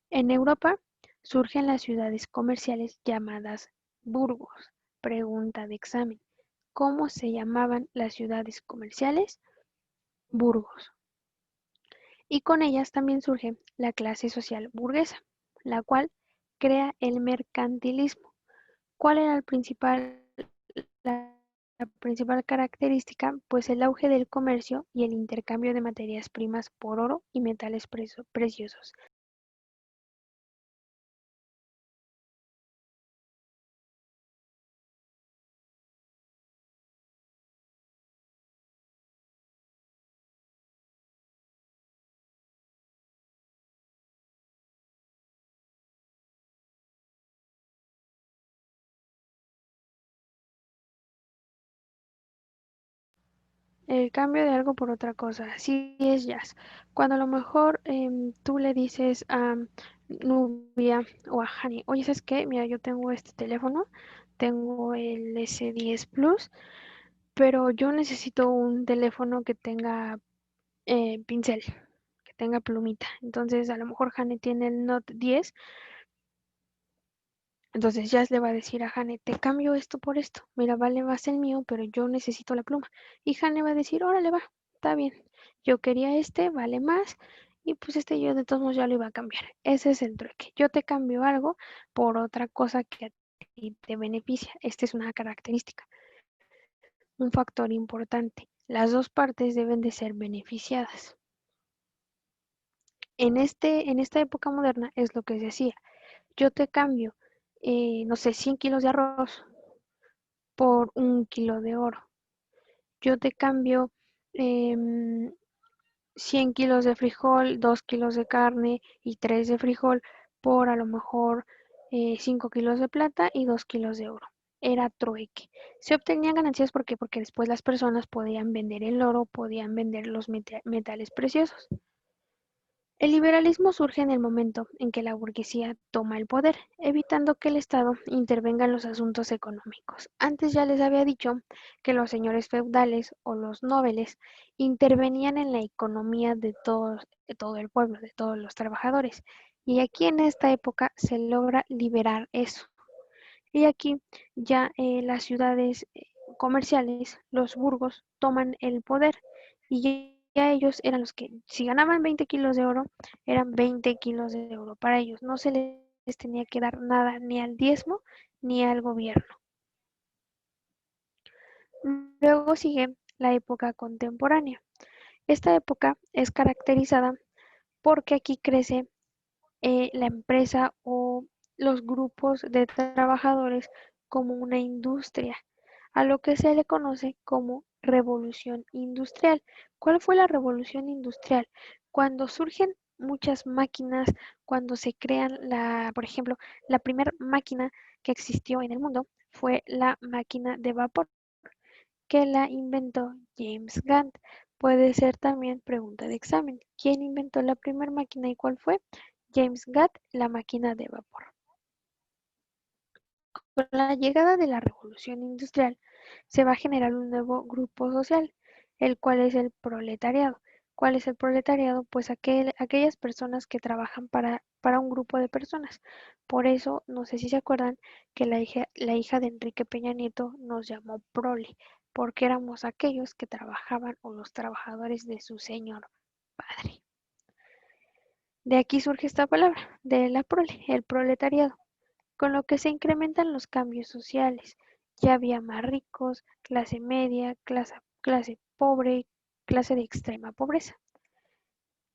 En Europa surgen las ciudades comerciales llamadas burgos. Pregunta de examen. ¿Cómo se llamaban las ciudades comerciales? Burgos. Y con ellas también surge la clase social burguesa, la cual crea el mercantilismo. ¿Cuál era la principal característica? Pues el auge del comercio y el intercambio de materias primas por oro y metales preciosos. El cambio de algo por otra cosa, sí es jazz. Cuando a lo mejor tú le dices a Nubia o a Hani, oye, ¿sabes qué? Mira, yo tengo este teléfono, tengo el S10 Plus, pero yo necesito un teléfono que tenga pincel, que tenga plumita. Entonces, a lo mejor Hani tiene el Note 10. Entonces Jazz le va a decir a Hane, te cambio esto por esto. Mira, vale más el mío, pero yo necesito la pluma. Y Hane va a decir, órale, va, está bien. Yo quería este, vale más. y pues yo de todos modos ya lo iba a cambiar. Ese es el trueque. Yo te cambio algo por otra cosa que a ti te beneficia. Esta es una característica, un factor importante. Las dos partes deben de ser beneficiadas. En esta época moderna es lo que se hacía. Yo te cambio, no sé, 100 kilos de arroz por 1 kilo de oro. Yo te cambio 100 kilos de frijol, 2 kilos de carne y 3 de frijol por a lo mejor 5 kilos de plata y 2 kilos de oro. Era trueque. Se obtenían ganancias porque después las personas podían vender el oro, podían vender los metales preciosos. El liberalismo surge en el momento en que la burguesía toma el poder, evitando que el Estado intervenga en los asuntos económicos. Antes ya les había dicho que los señores feudales o los nobles intervenían en la economía de todo el pueblo, de todos los trabajadores. Y aquí en esta época se logra liberar eso. Y aquí ya las ciudades comerciales, los burgos, toman el poder y ya ellos eran los que, si ganaban 20 kilos de oro, eran 20 kilos de oro para ellos. No se les tenía que dar nada ni al diezmo ni al gobierno. Luego sigue la época contemporánea. Esta época es caracterizada porque aquí crece la empresa o los grupos de trabajadores como una industria, a lo que se le conoce como revolución industrial. ¿Cuál fue la revolución industrial? Cuando surgen muchas máquinas, cuando se crean por ejemplo, la primera máquina que existió en el mundo fue la máquina de vapor, que la inventó James Watt. Puede ser también pregunta de examen. ¿Quién inventó la primera máquina y cuál fue? James Watt, la máquina de vapor. Con la llegada de la revolución industrial se va a generar un nuevo grupo social, el cual es el proletariado. ¿Cuál es el proletariado? Pues aquellas personas que trabajan para un grupo de personas. Por eso, no sé si se acuerdan que la hija de Enrique Peña Nieto nos llamó prole, porque éramos aquellos que trabajaban o los trabajadores de su señor padre. De aquí surge esta palabra, de la prole, el proletariado, con lo que se incrementan los cambios sociales. Ya había más ricos, clase media, clase pobre, clase de extrema pobreza,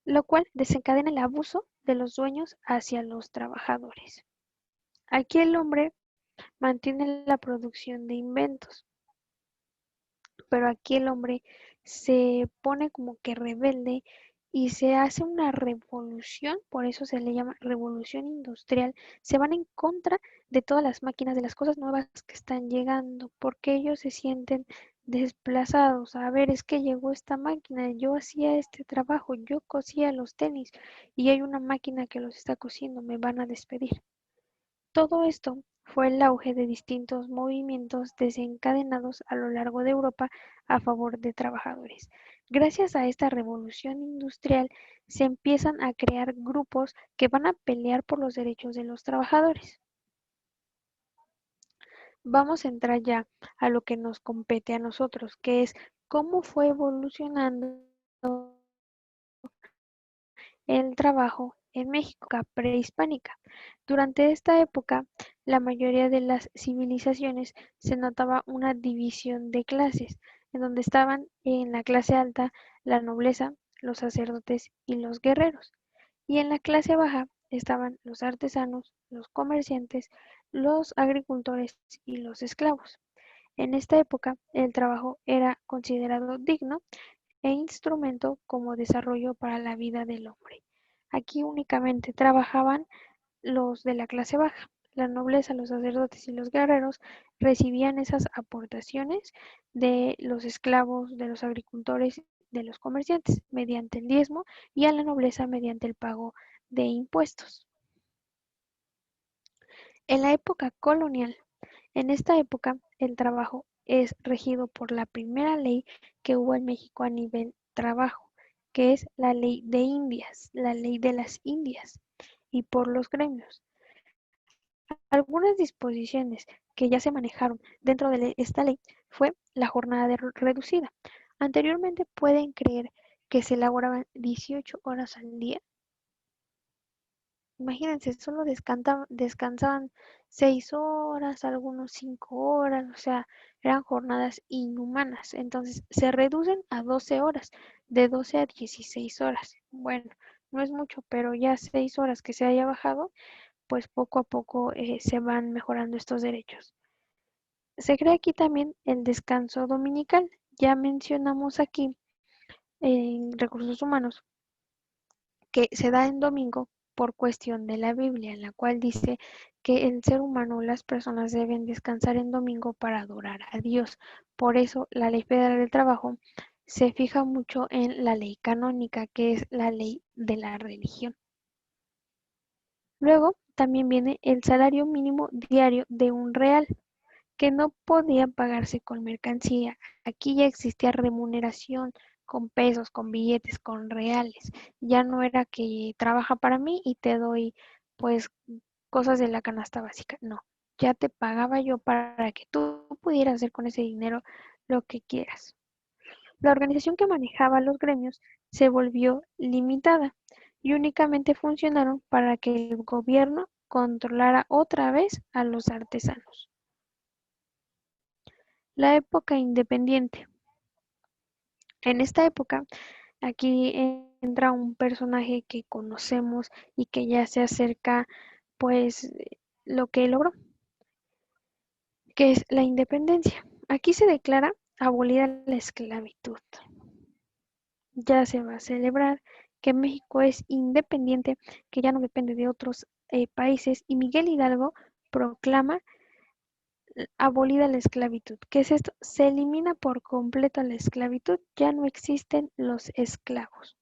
lo cual desencadena el abuso de los dueños hacia los trabajadores. Aquí el hombre mantiene la producción de inventos, pero aquí el hombre se pone como que rebelde y se hace una revolución, por eso se le llama revolución industrial. Se van en contra de todas las máquinas, de las cosas nuevas que están llegando, porque ellos se sienten desplazados. A ver, es que llegó esta máquina, yo hacía este trabajo, yo cosía los tenis y hay una máquina que los está cosiendo, me van a despedir. Todo esto fue el auge de distintos movimientos desencadenados a lo largo de Europa a favor de trabajadores. Gracias a esta revolución industrial se empiezan a crear grupos que van a pelear por los derechos de los trabajadores. Vamos a entrar ya a lo que nos compete a nosotros, que es cómo fue evolucionando el trabajo en México prehispánica. Durante esta época, la mayoría de las civilizaciones se notaba una división de clases, en donde estaban en la clase alta la nobleza, los sacerdotes y los guerreros, y en la clase baja estaban los artesanos, los comerciantes, los agricultores y los esclavos. En esta época, el trabajo era considerado digno e instrumento como desarrollo para la vida del hombre. Aquí únicamente trabajaban los de la clase baja. La nobleza, los sacerdotes y los guerreros recibían esas aportaciones de los esclavos, de los agricultores, de los comerciantes, mediante el diezmo, y a la nobleza mediante el pago de impuestos. En la época colonial, en esta época, el trabajo es regido por la primera ley que hubo en México a nivel trabajo, que es la ley de Indias, la ley de las Indias, y por los gremios. Algunas disposiciones que ya se manejaron dentro de esta ley fue la jornada reducida. Anteriormente pueden creer que se laboraban 18 horas al día. Imagínense, solo descansaban 6 horas, algunos 5 horas, o sea, eran jornadas inhumanas. Entonces se reducen a 12 horas, de 12 a 16 horas. Bueno, no es mucho, pero ya 6 horas que se haya bajado, pues poco a poco se van mejorando estos derechos. Se crea aquí también el descanso dominical. Ya mencionamos aquí en recursos humanos que se da en domingo por cuestión de la Biblia, en la cual dice que el ser humano, las personas deben descansar en domingo para adorar a Dios. Por eso la Ley Federal del Trabajo se fija mucho en la ley canónica, que es la ley de la religión. Luego también viene el salario mínimo diario de un real, que no podía pagarse con mercancía. Aquí ya existía remuneración con pesos, con billetes, con reales. Ya no era que trabaja para mí y te doy pues cosas de la canasta básica. No, ya te pagaba yo para que tú pudieras hacer con ese dinero lo que quieras. La organización que manejaba los gremios se volvió limitada y únicamente funcionaron para que el gobierno controlara otra vez a los artesanos. La época independiente. En esta época, aquí entra un personaje que conocemos y que ya se acerca, pues, lo que logró, que es la independencia. Aquí se declara abolida la esclavitud. Ya se va a celebrar que México es independiente, que ya no depende de otros países, y Miguel Hidalgo proclama abolida la esclavitud. ¿Qué es esto? Se elimina por completo la esclavitud, ya no existen los esclavos.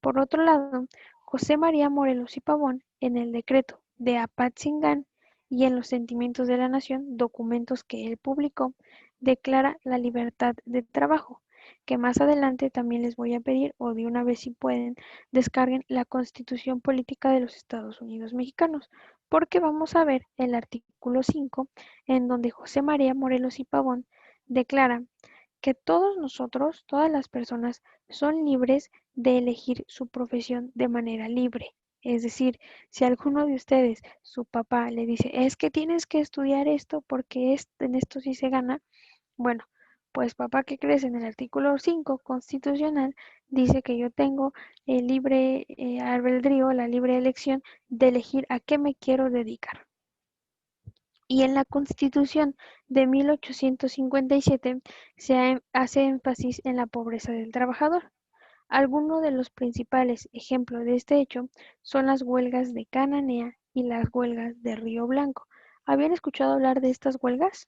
Por otro lado, José María Morelos y Pavón, en el decreto de Apatzingán y en los Sentimientos de la Nación, documentos que él publicó, declara la libertad de trabajo, que más adelante también les voy a pedir, o de una vez si pueden, descarguen la Constitución Política de los Estados Unidos Mexicanos, porque vamos a ver el artículo 5, en donde José María Morelos y Pavón declara que todos nosotros, todas las personas, son libres de elegir su profesión de manera libre. Es decir, si alguno de ustedes, su papá le dice, es que tienes que estudiar esto porque en esto sí se gana, bueno, pues papá, ¿qué crees? En el artículo 5 constitucional dice que yo tengo el libre albedrío, la libre elección de elegir a qué me quiero dedicar. Y en la Constitución de 1857 se hace énfasis en la pobreza del trabajador. Algunos de los principales ejemplos de este hecho son las huelgas de Cananea y las huelgas de Río Blanco. ¿Habían escuchado hablar de estas huelgas?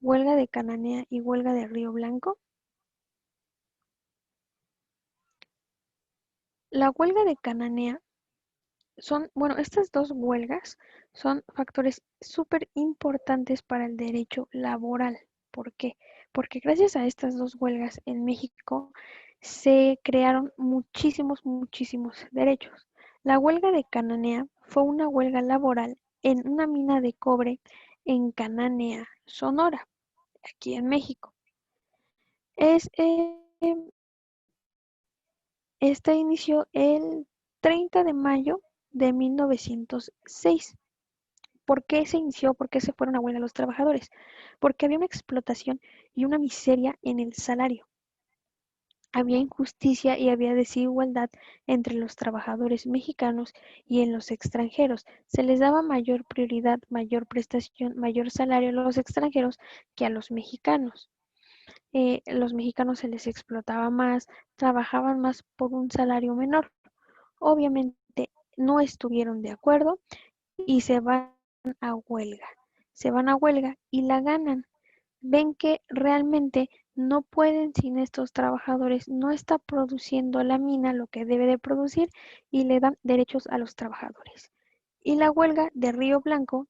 Huelga de Cananea y huelga de Río Blanco. La huelga de Cananea bueno, estas dos huelgas son factores súper importantes para el derecho laboral. ¿Por qué? Porque gracias a estas dos huelgas en México se crearon muchísimos derechos. La huelga de Cananea fue una huelga laboral en una mina de cobre en Cananea, Sonora, aquí en México. Esta inició el 30 de mayo de 1906. ¿Por qué se inició? ¿Por qué se fueron a huelga los trabajadores? Porque había una explotación y una miseria en el salario. Había injusticia y había desigualdad entre los trabajadores mexicanos y en los extranjeros. Se les daba mayor prioridad, mayor prestación, mayor salario a los extranjeros que a los mexicanos. Los mexicanos se les explotaba más, trabajaban más por un salario menor. Obviamente no estuvieron de acuerdo y se van a huelga. Se van a huelga y la ganan. Ven que realmente no pueden sin estos trabajadores, no está produciendo la mina lo que debe de producir y le dan derechos a los trabajadores. Y la huelga de Río Blanco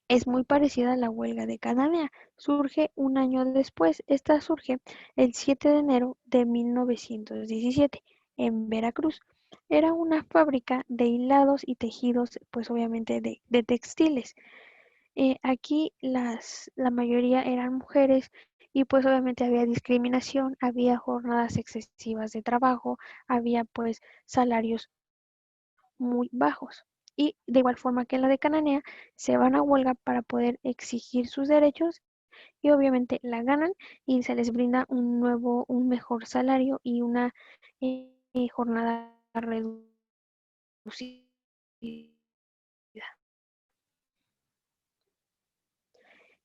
es muy parecida a la huelga de Cananea. Surge un año después. Esta surge el 7 de enero de 1917 en Veracruz. Era una fábrica de hilados y tejidos, pues obviamente de textiles. Aquí la mayoría eran mujeres y pues obviamente había discriminación, había jornadas excesivas de trabajo, había pues salarios muy bajos. Y de igual forma que en la de Cananea, se van a huelga para poder exigir sus derechos y obviamente la ganan y se les brinda un mejor salario y una jornada reducida.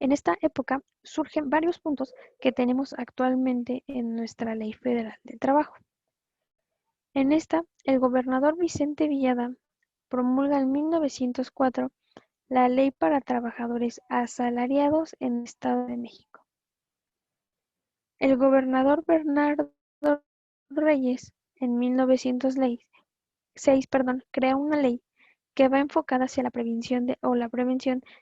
En esta época surgen varios puntos que tenemos actualmente en nuestra Ley Federal del Trabajo. En esta, el gobernador Vicente Villada promulga en 1904 la Ley para Trabajadores Asalariados en el Estado de México. El gobernador Bernardo Reyes en 1906 crea una ley que va enfocada hacia la prevención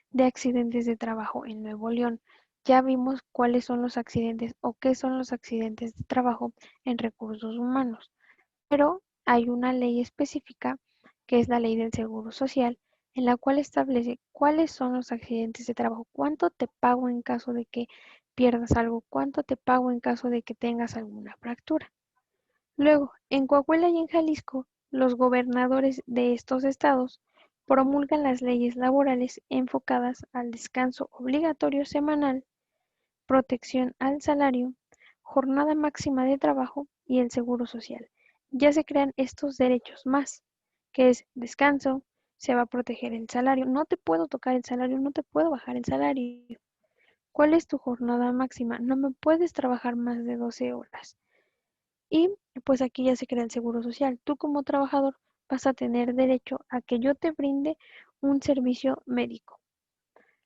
de accidentes de trabajo en Nuevo León. Ya vimos cuáles son los accidentes o qué son los accidentes de trabajo en recursos humanos, pero hay una ley específica que es la ley del Seguro Social, en la cual establece cuáles son los accidentes de trabajo, cuánto te pago en caso de que pierdas algo, cuánto te pago en caso de que tengas alguna fractura. Luego, en Coahuila y en Jalisco, los gobernadores de estos estados promulgan las leyes laborales enfocadas al descanso obligatorio semanal, protección al salario, jornada máxima de trabajo y el seguro social. Ya se crean estos derechos más, que es descanso, se va a proteger el salario, no te puedo tocar el salario, no te puedo bajar el salario. ¿Cuál es tu jornada máxima? No me puedes trabajar más de 12 horas. Y pues aquí ya se crea el seguro social. Tú como trabajador vas a tener derecho a que yo te brinde un servicio médico.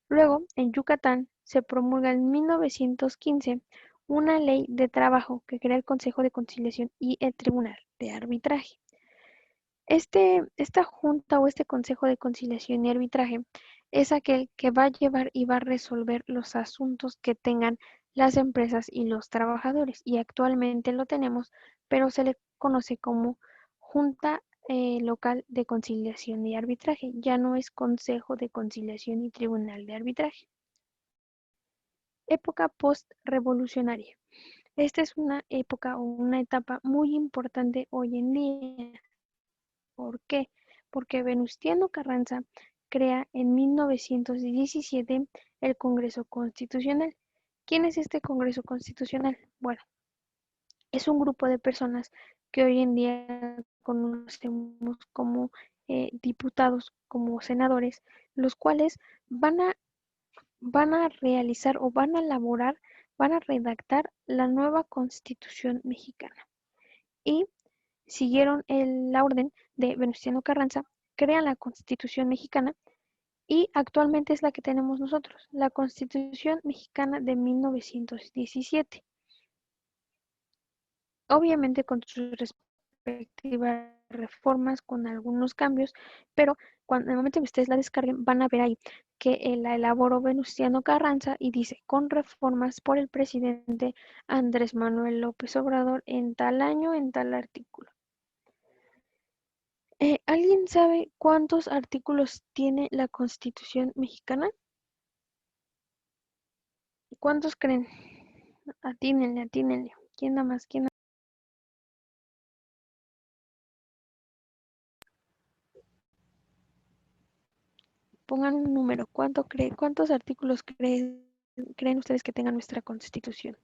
Luego, en Yucatán, se promulga en 1915 una ley de trabajo que crea el Consejo de Conciliación y el Tribunal de Arbitraje. Esta junta o este Consejo de Conciliación y Arbitraje es aquel que va a llevar y va a resolver los asuntos que tengan las empresas y los trabajadores. Y actualmente lo tenemos, pero se le conoce como Junta Local de Conciliación y Arbitraje. Ya no es Consejo de Conciliación y Tribunal de Arbitraje. Época post-revolucionaria. Esta es una época o una etapa muy importante hoy en día. ¿Por qué? Porque Venustiano Carranza crea en 1917 el Congreso Constitucional. ¿Quién es este Congreso Constitucional? Bueno, es un grupo de personas que hoy en día conocemos como diputados, como senadores, los cuales van a, van a realizar o van a elaborar, van a redactar la nueva Constitución mexicana. Y siguieron la orden de Venustiano Carranza, crean la Constitución mexicana y actualmente es la que tenemos nosotros, la Constitución mexicana de 1917. Obviamente con sus respectivas reformas, con algunos cambios, pero cuando en el momento que ustedes la descarguen van a ver ahí que la elaboró Venustiano Carranza y dice con reformas por el presidente Andrés Manuel López Obrador en tal año, en tal artículo. ¿Alguien sabe cuántos artículos tiene la Constitución mexicana? ¿Cuántos creen? Atínenle, atínenle. ¿Quién da más? ¿Quién da más? Pongan un número. ¿Cuántos artículos creen ustedes que tenga nuestra Constitución?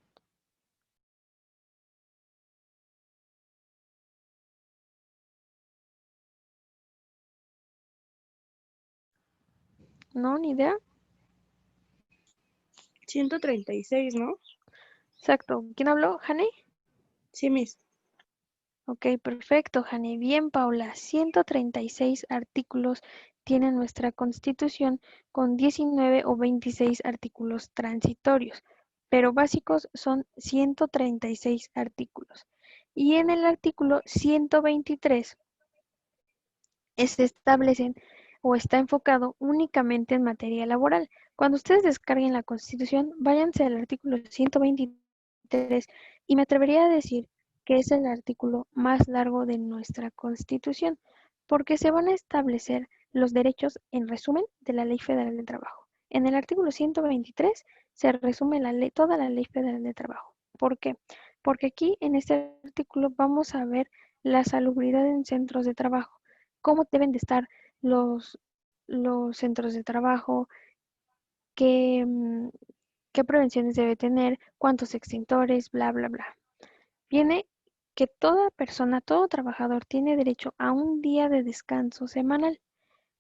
¿No? ¿Ni idea? 136, ¿no? Exacto. ¿Quién habló? ¿Jane? Sí, Miss. Ok, perfecto, Jane. Bien, Paula. 136 artículos tiene nuestra Constitución con 19 o 26 artículos transitorios, pero básicos son 136 artículos. Y en el artículo 123 se establecen o está enfocado únicamente en materia laboral. Cuando ustedes descarguen la Constitución, váyanse al artículo 123 y me atrevería a decir que es el artículo más largo de nuestra Constitución, porque se van a establecer los derechos, en resumen, de la Ley Federal del Trabajo. En el artículo 123 se resume toda la Ley Federal de Trabajo. ¿Por qué? Porque aquí en este artículo vamos a ver la salubridad en centros de trabajo, cómo deben de estar los, los centros de trabajo, qué, qué prevenciones debe tener, cuántos extintores, bla, bla, bla. Viene que toda persona, todo trabajador tiene derecho a un día de descanso semanal.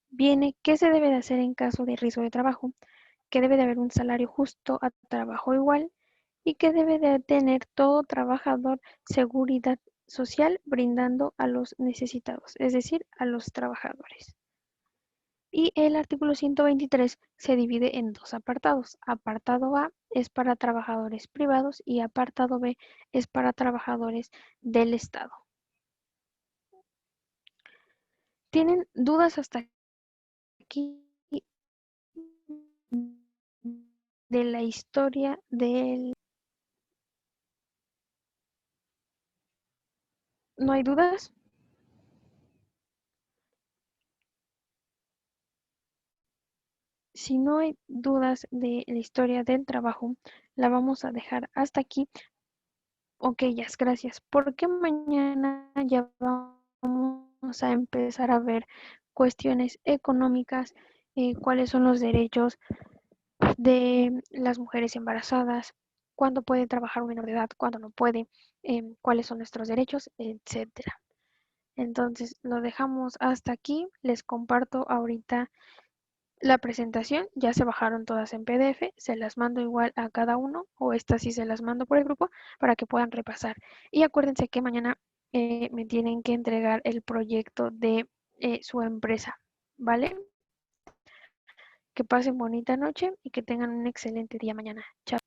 Viene qué se debe de hacer en caso de riesgo de trabajo, que debe de haber un salario justo a trabajo igual y que debe de tener todo trabajador seguridad social brindando a los necesitados, es decir, a los trabajadores. Y el artículo 123 se divide en dos apartados. Apartado A es para trabajadores privados y apartado B es para trabajadores del Estado. ¿Tienen dudas hasta aquí de la historia del... ¿No hay dudas? Si no hay dudas de la historia del trabajo, la vamos a dejar hasta aquí. Ok, gracias. Porque mañana ya vamos a empezar a ver cuestiones económicas, cuáles son los derechos de las mujeres embarazadas, cuándo puede trabajar un menor de edad, cuándo no puede, cuáles son nuestros derechos, etcétera. Entonces, lo dejamos hasta aquí. Les comparto ahorita la presentación. Ya se bajaron todas en PDF. Se las mando igual a cada uno, o estas sí se las mando por el grupo para que puedan repasar. Y acuérdense que mañana me tienen que entregar el proyecto de su empresa, ¿vale? Que pasen bonita noche y que tengan un excelente día mañana. Chao.